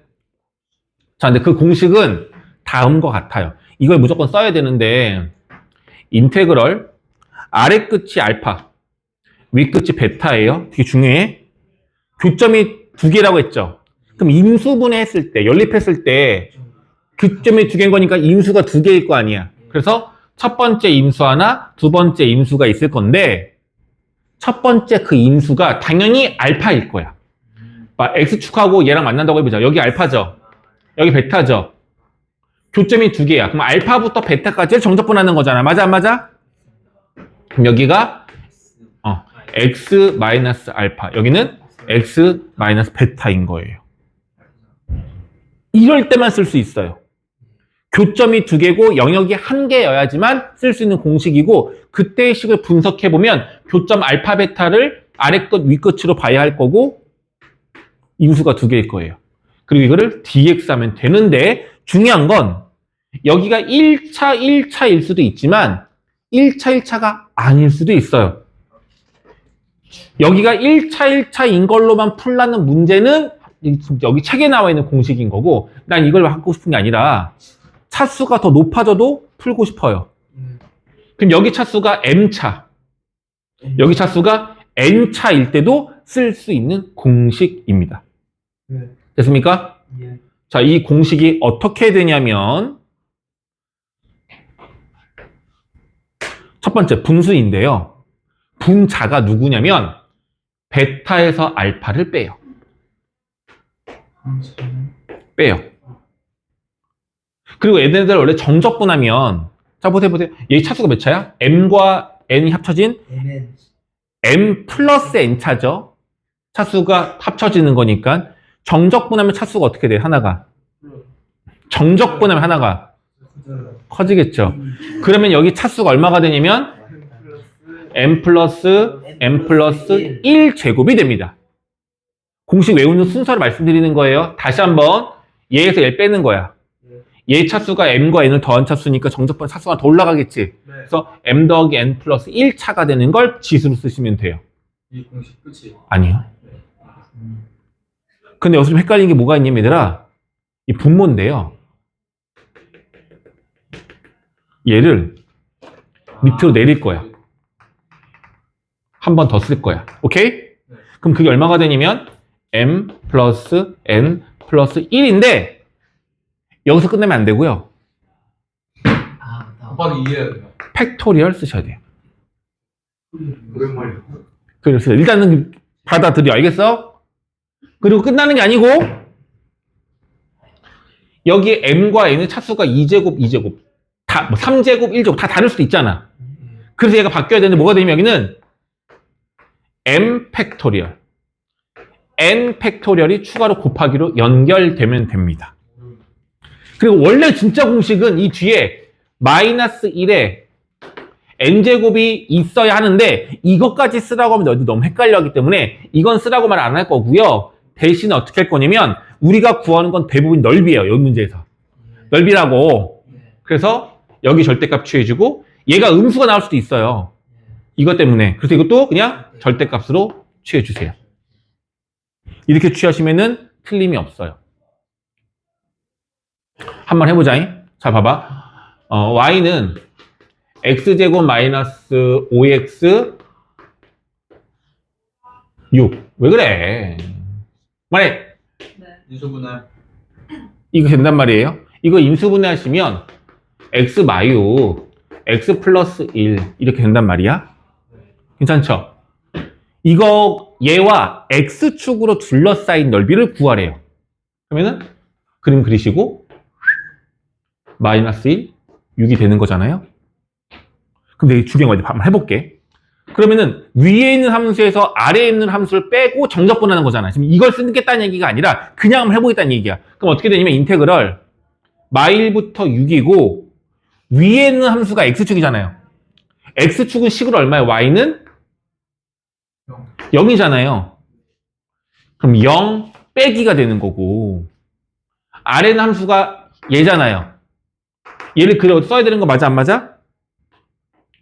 자, 근데 그 공식은 다음과 같아요. 이걸 무조건 써야 되는데 인테그럴 아래 끝이 알파, 위 끝이 베타예요. 되게 중요해. 교점이 2개라고 했죠. 그럼 인수분해 했을 때, 연립했을 때 교점이 2개인 거니까 인수가 2개일 거 아니야. 그래서 첫 번째 임수 하나, 두 번째 임수가 있을 건데 첫 번째 그 임수가 당연히 알파일 거야. X축하고 얘랑 만난다고 해보자. 여기 알파죠. 여기 베타죠. 교점이 두 개야. 그럼 알파부터 베타까지를 정적분하는 거잖아. 맞아 안 맞아? 그럼 여기가 X 마이너스 알파. 여기는 X 마이너스 베타인 거예요. 이럴 때만 쓸 수 있어요. 교점이 두 개고 영역이 한 개여야지만 쓸 수 있는 공식이고 그때의 식을 분석해보면 교점 알파 베타를 아래 끝 위 끝으로 봐야 할 거고 임수가 두 개일 거예요. 그리고 이거를 dx 하면 되는데 중요한 건 여기가 1차일 수도 있지만 1차가 아닐 수도 있어요. 여기가 1차인 걸로만 풀라는 문제는 여기 책에 나와 있는 공식인 거고 난 이걸 하고 싶은 게 아니라 차수가 더 높아져도 풀고 싶어요. 그럼 여기 차수가 m차, 여기 차수가 n차일 때도 쓸 수 있는 공식입니다. 됐습니까? 예. 자, 이 공식이 어떻게 되냐면 첫 번째 분수인데요. 분자가 누구냐면 베타에서 알파를 빼요. 그리고 얘네들 원래 정적분하면 자 보세요. 얘 차수가 몇 차야? m과 n이 합쳐진 m 플러스 n 차죠. 차수가 합쳐지는 거니까 정적분하면 차수가 어떻게 돼요? 하나가 정적분하면 하나가 커지겠죠. 그러면 여기 차수가 얼마가 되냐면 m 플러스 1 제곱이 됩니다. 공식 외우는 순서를 말씀드리는 거예요. 다시 한번 얘에서 얘 빼는 거야. 얘 차수가 m과 n을 더한 차수니까 정적분 차수가 더 올라가겠지. 그래서 m 더하기 n 플러스 1차가 되는 걸 지수로 쓰시면 돼요. 이 공식 끝이. 아니요. 근데 여기서 좀 헷갈리는 게 뭐가 있냐면 얘들아 이 분모인데요. 얘를 밑으로 내릴 거야. 한 번 더 쓸 거야. 오케이? 그럼 그게 얼마가 되냐면 m 플러스 n 플러스 1인데 여기서 끝내면 안 되고요. 곱하기 2해야 돼요. 팩토리얼 쓰셔야 돼요. 오랜만이야. 그래서 일단은 받아들여. 알겠어? 그리고 끝나는 게 아니고 여기 m과 n의 차수가 2제곱 다 3제곱, 1제곱 다 다를 수도 있잖아. 그래서 얘가 바뀌어야 되는데 뭐가 되냐면 여기는 m 팩토리얼 n 팩토리얼이 추가로 곱하기로 연결되면 됩니다. 그리고 원래 진짜 공식은 이 뒤에 마이너스 1에 n제곱이 있어야 하는데 이것까지 쓰라고 하면 너희들 너무 헷갈려 하기 때문에 이건 쓰라고 말 안 할 거고요. 대신 어떻게 할 거냐면 우리가 구하는 건 대부분 넓이에요. 여기 문제에서. 넓이라고. 그래서 여기 절대값 취해주고 얘가 음수가 나올 수도 있어요. 이것 때문에. 그래서 이것도 그냥 절대값으로 취해주세요. 이렇게 취하시면은 틀림이 없어요. 한번 해보자. 자, 봐봐. y는 x제곱 마이너스 5x 6. 왜 그래? 말해. 인수분할. 이거 된단 말이에요. 이거 인수분해 하시면 x 마유 x 플러스 1 이렇게 된단 말이야. 괜찮죠? 이거 얘와 x축으로 둘러싸인 넓이를 구하래요. 그러면은 그림 그리시고 마이너스 1, 6이 되는 거잖아요. 그럼 내가 주경 어디 한번 해볼게. 그러면은 위에 있는 함수에서 아래에 있는 함수를 빼고 정적분하는 거잖아. 지금 이걸 쓰겠다는 얘기가 아니라 그냥 한번 해보겠다는 얘기야. 그럼 어떻게 되냐면 인테그럴 마일부터 6이고 위에 있는 함수가 x축이잖아요. x축은 식으로 얼마예요? y는 0이잖아요. 그럼 0 빼기가 되는 거고 아래 있는 함수가 얘잖아요. 얘를 그래 써야 되는 거 맞아 안 맞아?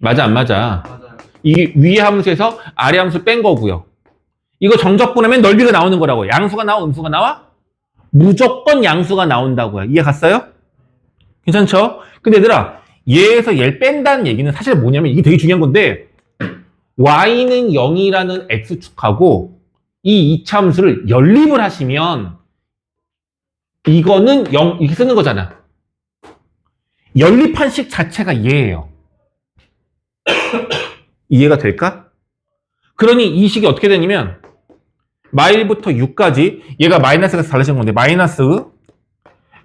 맞아 안 맞아? 맞아요. 이 위에 함수에서 아래 함수 뺀 거고요. 이거 정적분하면 넓이가 나오는 거라고요. 양수가 나와 음수가 나와? 무조건 양수가 나온다고요. 이해 갔어요? 괜찮죠? 근데 얘들아 얘에서 얘를 뺀다는 얘기는 사실 뭐냐면 이게 되게 중요한 건데 y는 0이라는 x축하고 이 이차함수를 연립을 하시면 이거는 0 이렇게 쓰는 거잖아. 연립한 식 자체가 얘예요. 이해가 될까? 그러니 이 식이 어떻게 되냐면 마일부터 6까지 얘가 마이너스가 달라진 건데 마이너스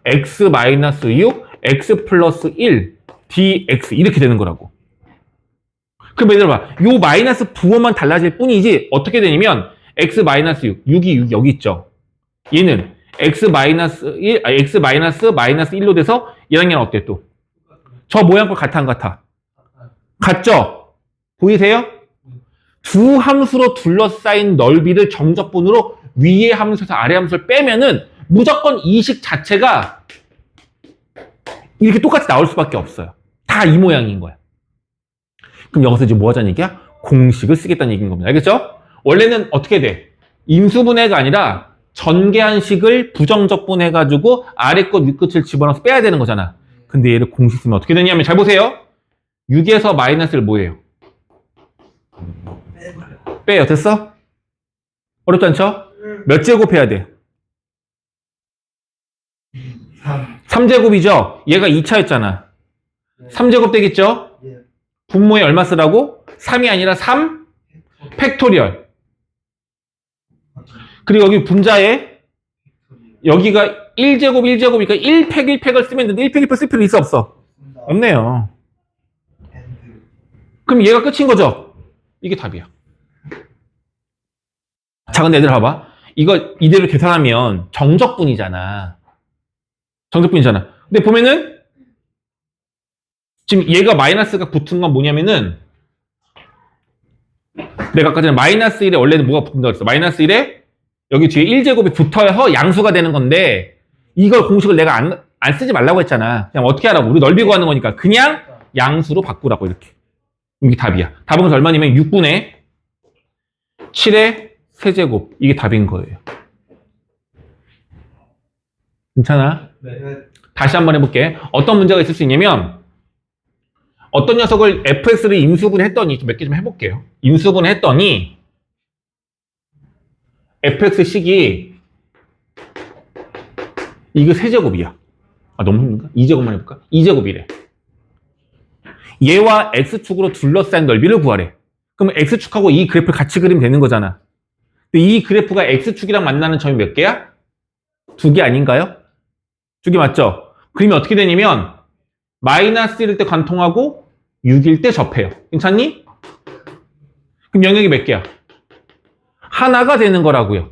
x 마이너스 6 x 플러스 1 dx 이렇게 되는 거라고. 그럼 얘들아 봐. 요 마이너스 부호만 달라질 뿐이지 어떻게 되냐면 x 마이너스 6 6이 6 여기 있죠. 얘는 x 마이너스 1 x 마이너스 마이너스 1로 돼서 얘랑 얘랑 어때 또? 저 모양과 같아 안 같아? 같죠? 보이세요? 두 함수로 둘러싸인 넓이를 정적분으로 위의 함수에서 아래 함수를 빼면은 무조건 이 식 자체가 이렇게 똑같이 나올 수밖에 없어요. 다 이 모양인 거야. 그럼 여기서 이제 뭐 하자는 얘기야? 공식을 쓰겠다는 얘기인 겁니다. 알겠죠? 원래는 어떻게 돼? 인수분해가 아니라 전개한 식을 부정적분해가지고 아래 끝, 위 끝을 집어넣어서 빼야 되는 거잖아. 근데 얘를 공식 쓰면 어떻게 되냐면 잘 보세요. 6에서 마이너스를 뭐예요? 빼요. 됐어? 어렵지 않죠? 몇 제곱 해야 돼? 3제곱이죠? 얘가 2차였잖아. 3제곱 되겠죠? 예. 분모에 얼마 쓰라고? 3이 아니라 3 팩토리얼. 그리고 여기 분자에 여기가 1제곱 1제곱이니까 1팩 1팩을 쓰면 되는데 1팩 1팩 쓸 필요 있어 없어? 없네요. 그럼 얘가 끝인 거죠? 이게 답이야. 자, 근데 얘들 봐봐. 이거 이대로 계산하면 정적분이잖아. 정적분이잖아. 근데 보면은 지금 얘가 마이너스가 붙은 건 뭐냐면은 내가 아까 전에 마이너스 1에 원래는 뭐가 붙는다고 그랬어? 마이너스 1에 여기 뒤에 1제곱이 붙어서 양수가 되는 건데 이걸 공식을 내가 안 쓰지 말라고 했잖아. 그냥 어떻게 하라고? 우리 넓이 구하는 거니까 그냥 양수로 바꾸라고 이렇게. 이게 답이야. 답은 그래서 얼마냐면 6분의 7의 세제곱. 이게 답인 거예요. 괜찮아? 네. 다시 한번 해볼게. 어떤 문제가 있을 수 있냐면 어떤 녀석을 fx를 인수분해했더니 몇 개 좀 해볼게요. 인수분해했더니 fx식이 이거 세제곱이야. 아 너무 힘든가? 2제곱만 해볼까? 2제곱이래. 얘와 x축으로 둘러싼 넓이를 구하래. 그럼 x축하고 이 그래프를 같이 그리면 되는 거잖아. 근데 이 그래프가 x축이랑 만나는 점이 몇 개야? 2개 아닌가요? 2개 맞죠? 그러면 어떻게 되냐면 마이너스 1일 때 관통하고 6일 때 접해요. 괜찮니? 그럼 영역이 몇 개야? 하나가 되는 거라고요.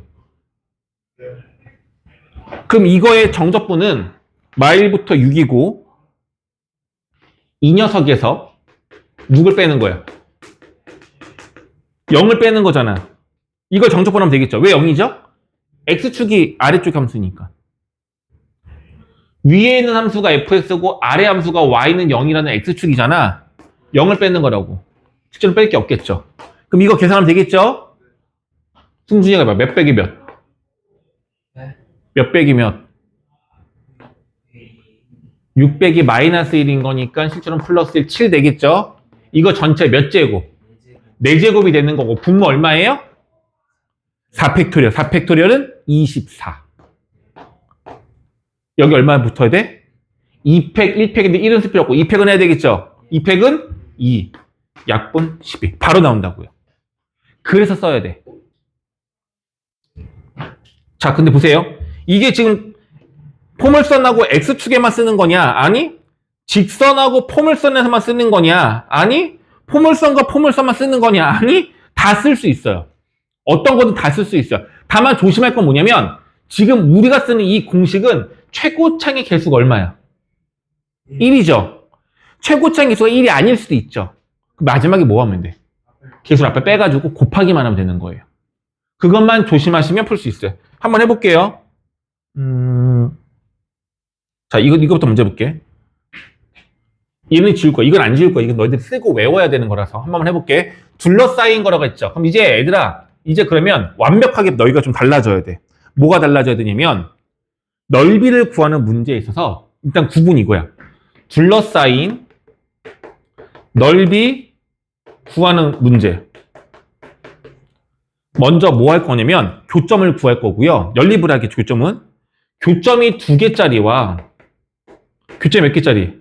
그럼 이거의 정적분은 마일부터 6이고 이 녀석에서 누굴 빼는 거야? 0을 빼는 거잖아. 이걸 정적분하면 되겠죠. 왜 0이죠? x축이 아래쪽 함수니까. 위에 있는 함수가 fx고 아래 함수가 y는 0이라는 x축이잖아. 0을 빼는 거라고. 실제로 뺄 게 없겠죠. 그럼 이거 계산하면 되겠죠? 승준이가 봐. 몇 빼기 몇? 네. 몇 빼기 몇? 6 빼기 마이너스 1인 거니까 실제로는 플러스 1, 7 되겠죠? 이거 전체 몇 제곱? 4제곱이 되는 거고 분모 얼마예요? 4팩토리얼. 4팩토리얼은 24. 여기 얼마 붙어야 돼? 2팩, 1팩인데 1은 쓸 필요 없고 2팩은 해야 되겠죠? 2팩은 2. 약분 12. 바로 나온다고요. 그래서 써야 돼. 자, 근데 보세요. 이게 지금 포물선하고 X축에만 쓰는 거냐? 아니, 직선하고 포물선에서만 쓰는 거냐? 아니, 포물선과 포물선만 쓰는 거냐? 아니, 다 쓸 수 있어요. 어떤 거든 다 쓸 수 있어요. 다만 조심할 건 뭐냐면 지금 우리가 쓰는 이 공식은 최고창의 개수가 얼마야? 1이죠. 최고창 개수가 1이 아닐 수도 있죠. 마지막에 뭐 하면 돼? 개수를 앞에 빼가지고 곱하기만 하면 되는 거예요. 그것만 조심하시면 풀 수 있어요. 한번 해볼게요. 자, 이거부터 먼저 해볼게. 얘는 지울 거야. 이건 안 지울 거야. 이건 너희들이 쓰고 외워야 되는 거라서 한번 해볼게. 둘러싸인 거라고 했죠. 그럼 이제 얘들아, 이제 그러면 완벽하게 너희가 좀 달라져야 돼. 뭐가 달라져야 되냐면 넓이를 구하는 문제에 있어서 일단 구분이 이거야. 둘러싸인 넓이 구하는 문제. 먼저 뭐 할 거냐면 교점을 구할 거고요. 연립을 교점은 교점이 2개짜리와 교점이 몇 개짜리?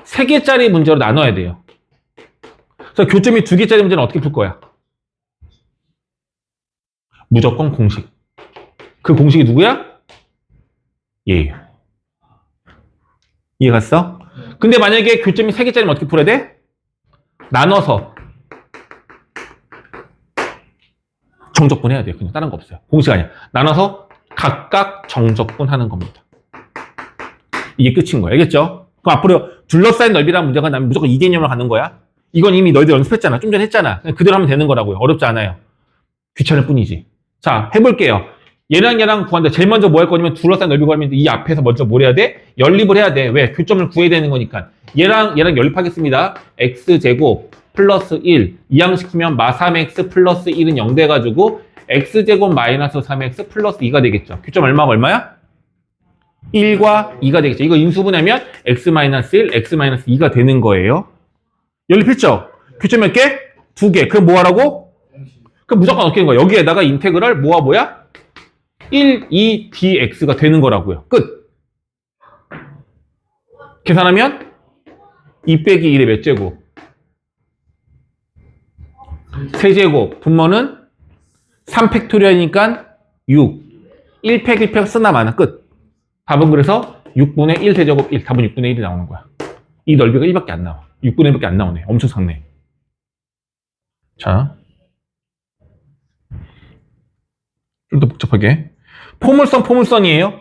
3개짜리 문제로 나눠야 돼요. 그래서 교점이 2개짜리 문제는 어떻게 풀 거야? 무조건 공식. 그 공식이 누구야? 얘예요. 이해 갔어? 근데 만약에 교점이 3개짜리면 어떻게 풀어야 돼? 나눠서 정적분 해야 돼요. 그냥 다른 거 없어요. 공식 아니야. 나눠서 각각 정적분 하는 겁니다. 이게 끝인 거야. 알겠죠? 그럼 앞으로 둘러싸인 넓이라는 문제가 나면 무조건 이 개념을 가는 거야. 이건 이미 너희들 연습했잖아. 좀 전에 했잖아. 그냥 그대로 하면 되는 거라고요. 어렵지 않아요. 귀찮을 뿐이지. 자, 해볼게요. 얘랑 구한다. 제일 먼저 뭐 할 거냐면 둘러싸인 넓이 구하면 이 앞에서 먼저 뭘 해야 돼? 연립을 해야 돼. 왜? 교점을 구해야 되는 거니까. 얘랑 연립하겠습니다. x제곱 플러스 1 이항시키면 마3x 플러스 1은 0 돼가지고 x제곱 마이너스 3x 플러스 2가 되겠죠. 교점 얼마가 얼마야? 1과 2가 되겠죠. 이거 인수분해하면 x 마이너스 1, x 마이너스 2가 되는 거예요. 연립했죠? 교점 몇 개? 2개. 그럼 뭐 하라고? 그럼 무조건 어떻게 되는 거야? 여기에다가 인테그럴 뭐야? 1, 2, dx가 되는 거라고요. 끝. 계산하면 2 빼기 1의 몇 제곱? 세제곱. 분모는 3팩토리얼이니까 6. 1팩 1팩 쓰나 마나 끝. 답은 그래서 6분의 1 세제곱 1. 답은 6분의 1이 나오는 거야. 이 넓이가 1밖에 안 나와. 6분의 1밖에 안 나오네. 엄청 작네. 자. 좀 더 복잡하게. 포물선이에요.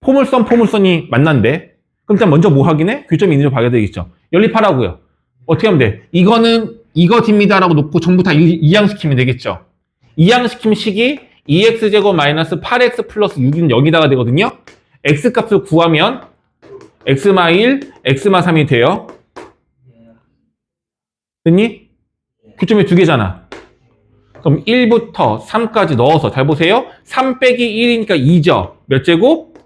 포물선이 만난대. 그럼 일단 먼저 뭐 확인해? 교점이 있는지 봐야 되겠죠. 연립하라고요. 어떻게 하면 돼? 이거는 이거 딥니다라고 놓고 전부 다 이항시키면 되겠죠. 이항시키면 식이 2x제곱 마이너스 8x 플러스 6은 여기다가 되거든요. x값을 구하면 x마 1, x마 3이 돼요. 됐니? 교점이 2개잖아. 그럼 1부터 3까지 넣어서 잘 보세요. 3 빼기 1이니까 2죠. 몇 제곱?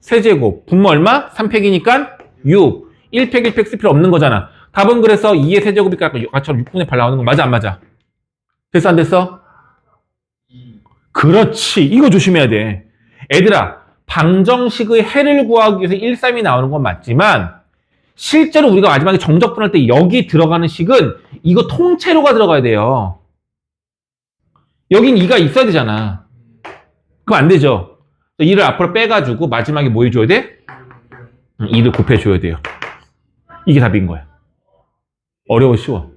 세제곱. 분모 얼마? 3 팩이니까 6. 1 팩 1 팩 쓸 필요 없는 거잖아. 답은 그래서 2의 세제곱이니까 아까처럼 6분의 8 나오는 거 맞아 안 맞아? 됐어 안 됐어? 그렇지. 이거 조심해야 돼. 애들아, 방정식의 해를 구하기 위해서 1, 3이 나오는 건 맞지만 실제로 우리가 마지막에 정적분할 때 여기 들어가는 식은 이거 통째로가 들어가야 돼요. 여긴 2가 있어야 되잖아. 그럼 안 되죠. 2를 앞으로 빼가지고 마지막에 뭐 해줘야 돼? 2를 곱해줘야 돼요. 이게 답인 거야. 어려워, 쉬워?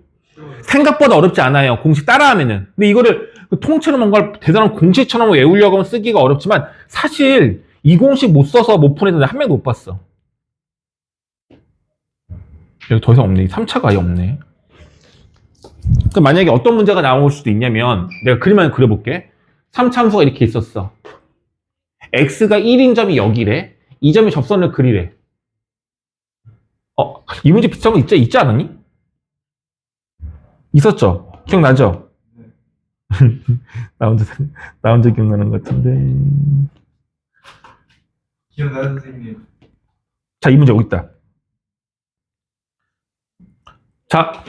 생각보다 어렵지 않아요. 공식 따라하면은. 근데 이거를 통째로 뭔가 대단한 공식처럼 외우려고 하면 쓰기가 어렵지만 사실 이 공식 못 써서 못 푼 애들 한 명도 못 봤어. 여기 더 이상 없네. 3차가 아예 없네. 그럼 만약에 어떤 문제가 나올 수도 있냐면 내가 그림을 그려볼게. 3참수가 이렇게 있었어. x가 1인 점이 여기래. 이 점의 접선을 그리래. 이 문제 비슷한 거 있지 않았니? 있었죠? 기억나죠? 나 혼자 기억나는 것 같은데. 기억나요, 선생님? 자, 이 문제 여기 있다. 자,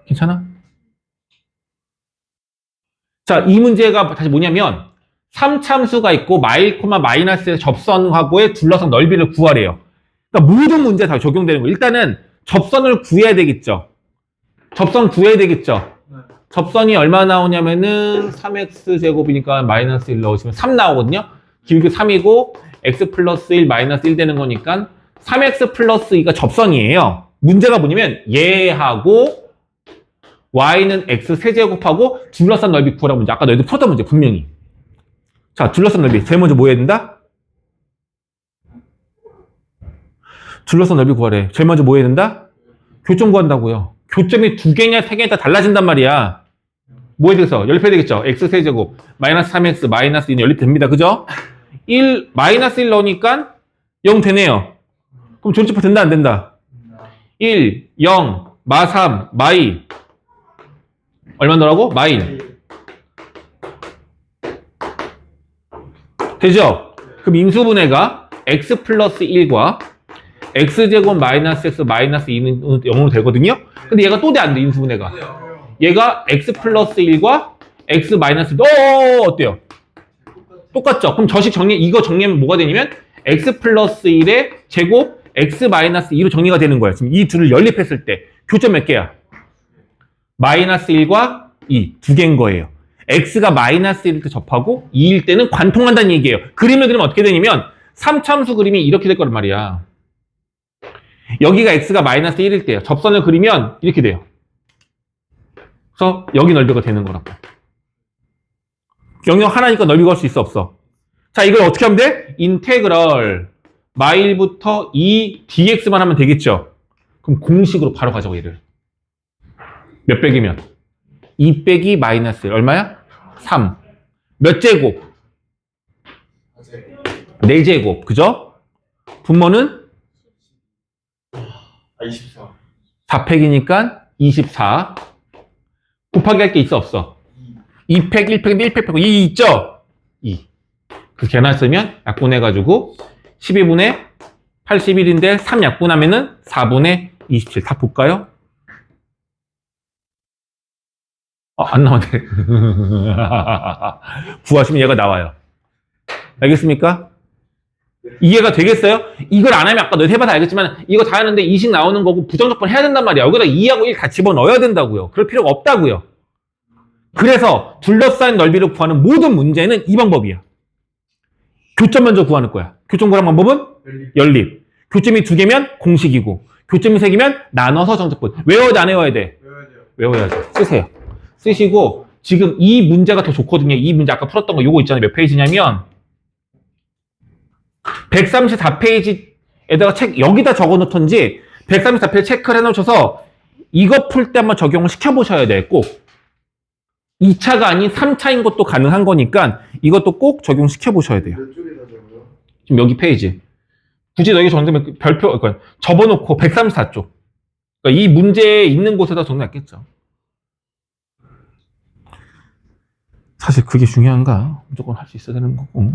괜찮아? 자, 이 문제가 다시 뭐냐면 3참수가 있고 마이너스의 접선하고의 둘러싼 넓이를 구하래요. 그러니까 모든 문제에 다 적용되는 거예요. 일단은 접선을 구해야 되겠죠. 접선 구해야 되겠죠. 접선이 얼마 나오냐면은 3x제곱이니까 마이너스 1 넣으시면 3 나오거든요. 기울기 3이고 x 플러스 1 마이너스 1 되는 거니까 3x 플러스 2가 접선이에요. 문제가 뭐냐면 얘하고 y는 x 세제곱하고 둘러싼 넓이 구하라는 문제. 아까 너희들 풀었던 문제 분명히. 자, 둘러싼 넓이. 제일 먼저 뭐 해야 된다? 둘러싼 넓이 구하래. 제일 먼저 뭐 해야 된다? 교점 구한다고요. 교점이 2개냐 3개냐 다 달라진단 말이야. 뭐 해야 되겠어? 연립해야 되겠죠? x 세제곱 마이너스 3x 마이너스 2는 연립됩니다. 그죠? 1 마이너스 1 넣으니까 0 되네요. 그럼 조립집합 된다 안 된다? 1, 0, 마 3, 마 2 얼마 넣으라고? 마 1 되죠? 그럼 인수분해가 x 플러스 1과 x제곱 마이너스 x 마이너스 2는 0으로 되거든요? 근데 얘가 또 돼 안 돼, 인수분해가. 얘가 x 플러스 1과 x 마이너스 1, 어때요? 똑같죠? 그럼 저식 정리, 이거 정리하면 뭐가 되냐면 x 플러스 1의 제곱 x 마이너스 2로 정리가 되는 거예요. 지금 이 둘을 연립했을 때 교점 몇 개야? 마이너스 1과 2 두 개인 거예요. x가 마이너스 1일 때 접하고 2일 때는 관통한다는 얘기예요. 그림을 그리면 어떻게 되냐면 3참수 그림이 이렇게 될 거란 말이야. 여기가 x가 마이너스 1일 때요. 접선을 그리면 이렇게 돼요. 그래서 여기 넓이가 되는 거라고. 영역 하나니까 넓이 구할 수 있어 없어? 자, 이걸 어떻게 하면 돼? 인테그럴 마일부터 2 dx만 하면 되겠죠? 그럼 공식으로 바로 가자고 얘를. 몇 빼기면? 2 빼기 마이너스 1 얼마야? 3. 몇 제곱? 4제곱. 그죠? 분모는? 24. 4팩이니까 24. 곱하기 할 게 있어 없어? 2팩, 1팩인데 1팩 빼고 2 있죠? 2. 그 개나 쓰면 약분해가지고 12분의 81인데 3 약분하면은 4분의 27. 다 볼까요? 안 나오네. 구하시면 얘가 나와요. 알겠습니까? 이해가 되겠어요? 이걸 안 하면 아까 너 해봐서 알겠지만 이거 다 하는데 2식 나오는 거고 부정적분 해야 된단 말이야. 여기다 2하고 1 다 집어넣어야 된다고요. 그럴 필요가 없다고요. 그래서 둘러싸인 넓이를 구하는 모든 문제는 이 방법이야. 교점 먼저 구하는 거야. 교점 구하는 방법은? 연립. 교점이 2개면 공식이고 교점이 3개면 나눠서 정적분. 외워야 돼, 안 외워야 돼? 외워야 돼요. 외워야죠. 쓰세요. 쓰시고 지금 이 문제가 더 좋거든요. 이 문제 아까 풀었던 거 요거 있잖아요. 몇 페이지냐면 134페이지에다가 책 여기다 적어놓던지 134페이지 체크를 해놓으셔서 이거 풀 때 한번 적용을 시켜보셔야 돼. 꼭 2차가 아닌 3차인 것도 가능한 거니까 이것도 꼭 적용시켜보셔야 돼요. 몇 쪽에다 적어요? 지금 여기 페이지 굳이 너희 정도면 별표 그러니까 접어놓고 134쪽 그러니까 이 문제에 있는 곳에다 적어놨겠죠. 사실 그게 중요한가? 무조건 할 수 있어야 되는 거고.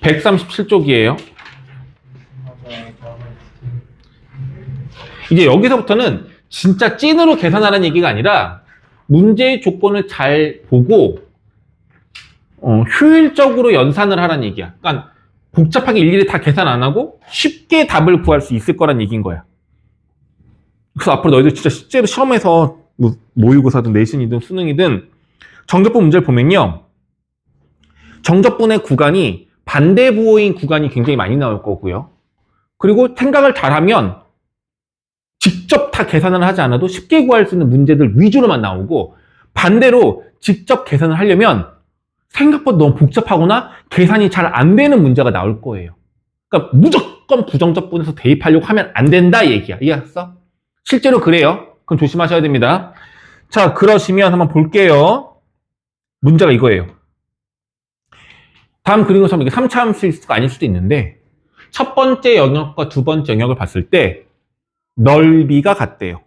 (137쪽이에요) 이제 여기서부터는 진짜 찐으로 계산하라는 얘기가 아니라 문제의 조건을 잘 보고 효율적으로 연산을 하라는 얘기야. 그러니까 복잡하게 일일이 다 계산 안 하고 쉽게 답을 구할 수 있을 거란 얘기인 거야. 그래서 앞으로 너희들 진짜 실제로 시험에서 뭐 모의고사든 내신이든 수능이든 정적분 문제를 보면요. 정적분의 구간이 반대 부호인 구간이 굉장히 많이 나올 거고요. 그리고 생각을 잘하면 직접 다 계산을 하지 않아도 쉽게 구할 수 있는 문제들 위주로만 나오고 반대로 직접 계산을 하려면 생각보다 너무 복잡하거나 계산이 잘 안 되는 문제가 나올 거예요. 그러니까 무조건 부정적분에서 대입하려고 하면 안 된다 얘기야. 이해했어? 실제로 그래요. 그럼 조심하셔야 됩니다. 자, 그러시면 한번 볼게요. 문제가 이거예요. 다음 그림처럼 이게 3차 함수가 아닐 수도 있는데 첫 번째 영역과 두 번째 영역을 봤을 때 넓이가 같대요.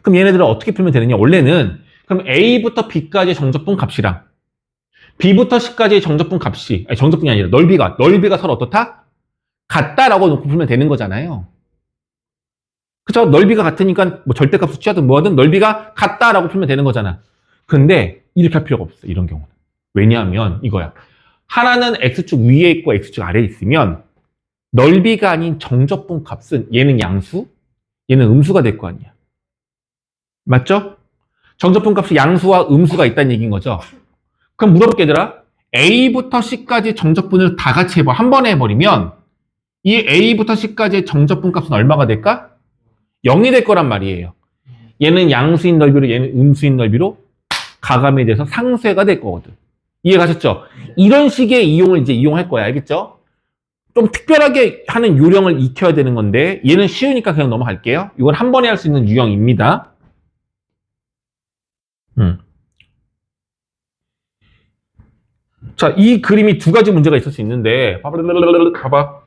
그럼 얘네들은 어떻게 풀면 되느냐? 원래는 그럼 A부터 B까지의 정적분 값이랑 B부터 C까지의 정적분 값이 아니 정적분이 아니라 넓이가 서로 어떻다? 같다라고 놓고 풀면 되는 거잖아요. 그죠? 넓이가 같으니까 뭐 절대값을 취하든 뭐하든 넓이가 같다라고 풀면 되는 거잖아. 근데 이렇게 할 필요가 없어. 이런 경우는. 왜냐하면 이거야. 하나는 X축 위에 있고 X축 아래에 있으면 넓이가 아닌 정적분 값은 얘는 양수, 얘는 음수가 될 거 아니야. 맞죠? 정적분 값이 양수와 음수가 있다는 얘기인 거죠. 그럼 물어볼게 얘들아. A부터 C까지 정적분을 다 같이 해봐. 한 번에 해버리면 이 A부터 C까지의 정적분 값은 얼마가 될까? 0이 될 거란 말이에요. 얘는 양수인 넓이로 얘는 음수인 넓이로 가감이 돼서 상쇄가 될 거거든. 이해가셨죠? 이런 식의 이용을 이제 이용할 거야. 알겠죠? 좀 특별하게 하는 요령을 익혀야 되는 건데 얘는 쉬우니까 그냥 넘어갈게요. 이건 한 번에 할 수 있는 유형입니다. 자, 이 그림이 두 가지 문제가 있을 수 있는데 봐봐.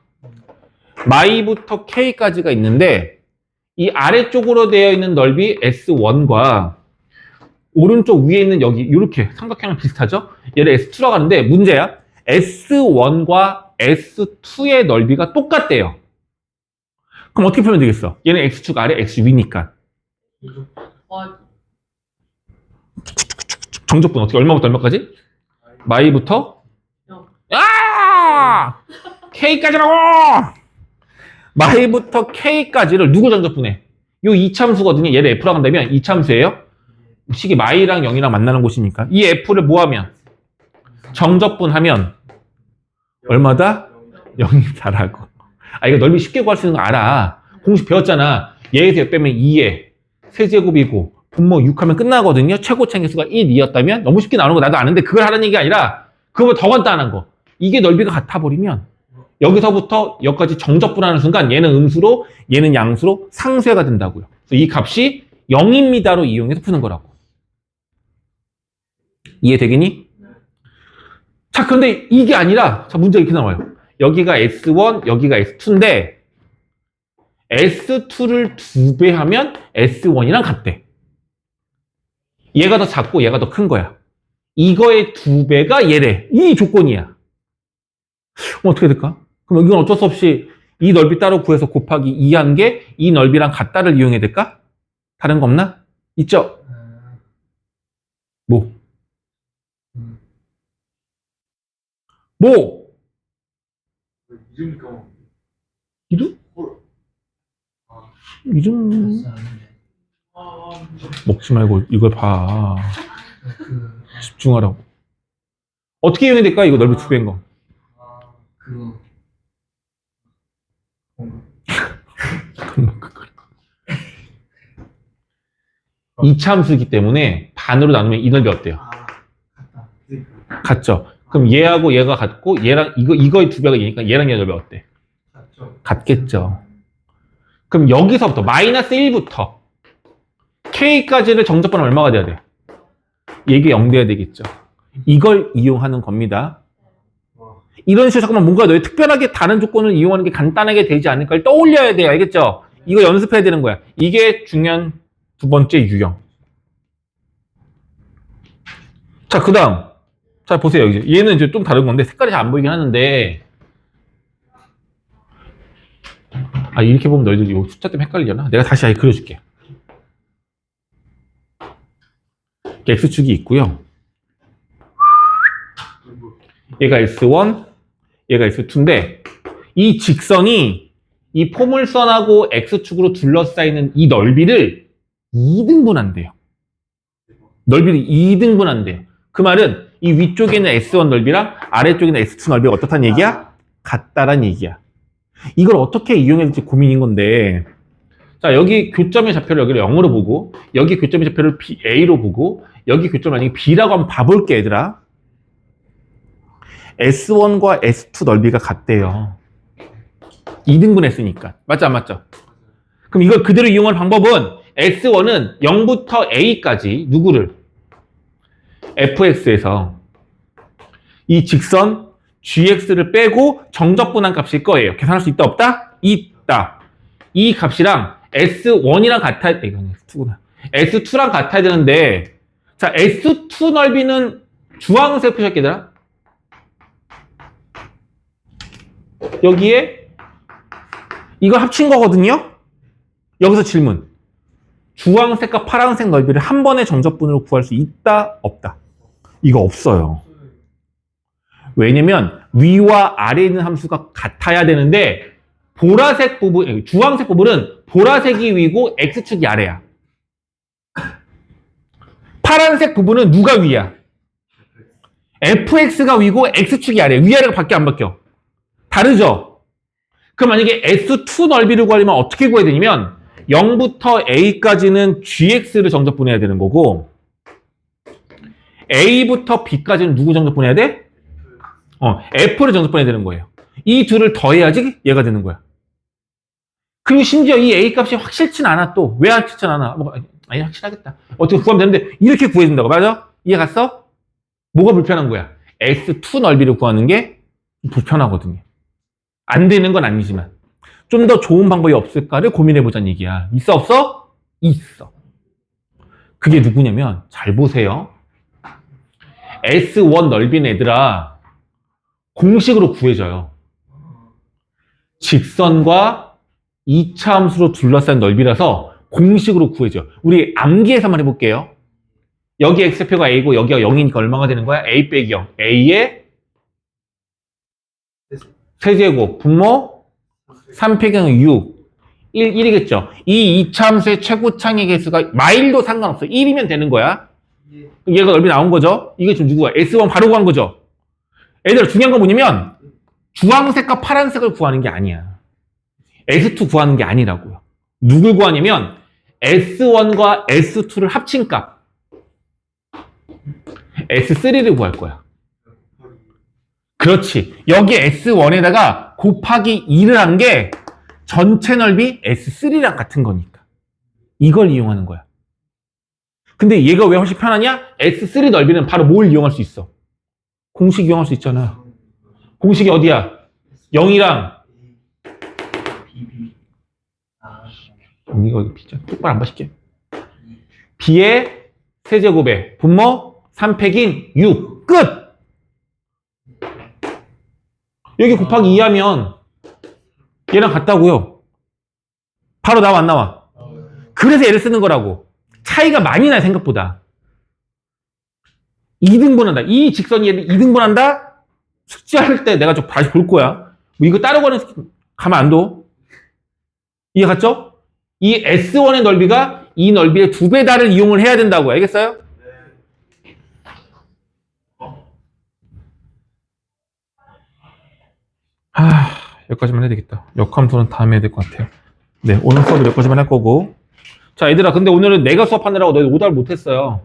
마이부터 K까지가 있는데 이 아래쪽으로 되어 있는 넓이 S1과 오른쪽 위에 있는 여기 이렇게 삼각형은 비슷하죠? 얘를 S2라고 하는데 문제야. S1과 S2의 넓이가 똑같대요. 그럼 어떻게 풀면 되겠어? 얘는 X축 아래, X 위니까. 정적분 어떻게 얼마부터 얼마까지? 마이부터 K까지라고! 마이부터 K까지를 누구 정적분해? 요 이참수거든요. 얘를 F라고 한다면 이참수예요. 식이 마이랑 0이랑 만나는 곳이니까 이 F를 뭐하면? 정적분하면 얼마다? 0이다라고. 이거 넓이 쉽게 구할 수 있는 거 알아. 공식 배웠잖아. 얘에서 역 빼면 2에 세제곱이고 분모 6 하면 끝나거든요. 최고차 개수가 1, 2였다면 너무 쉽게 나오는 거 나도 아는데 그걸 하는 얘기가 아니라 그거보다 더 간단한 거. 이게 넓이가 같아 버리면 여기서부터 여기까지 정적분하는 순간 얘는 음수로 얘는 양수로 상쇄가 된다고요. 그래서 이 값이 0입니다로 이용해서 푸는 거라고. 이해되겠니? 자, 그런데 이게 아니라 자, 문제가 이렇게 나와요. 여기가 S1, 여기가 S2인데 S2를 2배 하면 S1이랑 같대. 얘가 더 작고 얘가 더 큰 거야. 이거의 2배가 얘래. 이 조건이야. 그럼 어떻게 될까? 그럼 이건 어쩔 수 없이 이 넓이 따로 구해서 곱하기 2한 게 이 넓이랑 같다를 이용해야 될까? 다른 거 없나? 있죠? 뭐? 뭐? 이름 까먹. 이름? 이름 먹지 말고 이걸 봐. 집중하라고. 어떻게 이용해야 될까? 이거 넓이 2배인 거. 그거 이참수이기 때문에 반으로 나누면 이 넓이 어때요? 같다. 같죠? 그럼 얘하고 얘가 같고 얘랑 이거의 2배가 얘니까 얘랑 얘 넓이 어때? 같죠. 같겠죠. 그럼 여기서부터 마이너스 1부터 K까지를 정적분하면 얼마가 돼야 돼? 얘가 0 돼야 되겠죠. 이걸 이용하는 겁니다. 이런 식으로 잠깐만 뭔가 너희 특별하게 다른 조건을 이용하는 게 간단하게 되지 않을까를 떠올려야 돼요. 알겠죠? 이거 연습해야 되는 거야. 이게 중요한 두 번째 유형. 자, 그 다음. 자, 보세요. 얘는 이제 좀 다른 건데 색깔이 잘 안 보이긴 하는데 이렇게 보면 너희들 이거 숫자 때문에 헷갈리려나? 내가 다시 아예 그려줄게. X축이 있고요. 얘가 S1, 얘가 S2인데 이 직선이 이 포물선하고 X축으로 둘러싸이는 이 넓이를 2등분한대요. 넓이를 2등분한대요. 그 말은 이 위쪽에는 S1 넓이랑 아래쪽에는 S2 넓이가 어떻다는 얘기야? 같다란 얘기야. 이걸 어떻게 이용해야 될지 고민인 건데 자, 여기 교점의 좌표를 여기를 0으로 보고 여기 교점의 좌표를 A로 보고 여기 교점을 만약에 B라고 한번 봐볼게 얘들아. S1과 S2 넓이가 같대요. 2등분 했으니까. 맞죠? 안 맞죠? 그럼 이걸 그대로 이용할 방법은 S1은 0부터 A까지 누구를? fx에서 이 직선 gx를 빼고 정적분한 값일 거예요. 계산할 수 있다 없다? 있다. 이 값이랑 S1이랑 같아야 이건 S2구나. S2랑 같아야 되는데 자, S2 넓이는 주황색 표시할게 얘들아. 여기에 이거 합친 거거든요. 여기서 질문. 주황색과 파란색 넓이를 한 번에 정적분으로 구할 수 있다? 없다? 이거 없어요. 왜냐면 위와 아래에 있는 함수가 같아야 되는데 보라색 부분, 주황색 부분은 보라색이 위고 X축이 아래야. 파란색 부분은 누가 위야? fx가 위고 X축이 아래야. 위아래가 밖에 안 바뀌어. 다르죠? 그럼 만약에 S2 넓이를 구하려면 어떻게 구해야 되냐면 0부터 A까지는 GX를 정적분해야 되는 거고 A부터 B까지는 누구 정적분해야 돼? F를 정적분해야 되는 거예요. 이 둘을 더해야지 얘가 되는 거야. 그리고 심지어 이 A 값이 확실치 않아 또. 왜 확실치 않아? 아니 확실하겠다. 어떻게 구하면 되는데 이렇게 구해야 된다고. 맞아? 이해 갔어? 뭐가 불편한 거야? S2 넓이를 구하는 게 불편하거든요. 안 되는 건 아니지만 좀 더 좋은 방법이 없을까를 고민해보자는 얘기야. 있어 없어? 있어. 그게 누구냐면 잘 보세요. S1 넓이는 얘들아 공식으로 구해져요. 직선과 2차 함수로 둘러싼 넓이라서 공식으로 구해져. 우리 암기해서만 해볼게요. 여기 x표가 a고 여기가 0이니까 얼마가 되는 거야? a 빼기 0. a의 세제곱 분모 3 빼기 6. 1이겠죠. 이 2차 함수의 최고창의 개수가 마일도 상관없어. 1이면 되는 거야. 얘가 넓이 나온 거죠. 이게 지금 누구야? S1 바로 구한 거죠. 얘들아 중요한 건 뭐냐면 주황색과 파란색을 구하는 게 아니야. S2 구하는 게 아니라고요. 누굴 구하냐면 S1과 S2를 합친 값 S3를 구할 거야. 그렇지. 여기 S1에다가 곱하기 2를 한 게 전체 넓이 S3랑 같은 거니까. 이걸 이용하는 거야. 근데 얘가 왜 훨씬 편하냐? S3 넓이는 바로 뭘 이용할 수 있어? 공식 이용할 수 있잖아. 공식이 어디야? 0이랑 이거 B자. 똑바로 안 봐줄게. B의 세제곱에 분모 3 빼기 6. 끝! 여기 곱하기 2 하면 얘랑 같다고요. 바로 나와 안 나와? 그래서 얘를 쓰는 거라고. 차이가 많이 나요 생각보다. 2등분한다. 이 직선이 얘를 2등분한다? 숙제할 때 내가 좀 다시 볼 거야. 뭐 이거 따로 가면 안 둬. 이해 갔죠? 이 S1의 넓이가 이 넓이의 2배 달을 이용을 해야 된다고. 알겠어요? 여기까지만 해야 되겠다. 역함수는 다음에 해야 될 것 같아요. 네, 오늘 수업은 여기까지만 할 거고. 자, 얘들아, 근데 오늘은 내가 수업하느라고 너희 오답을 못했어요.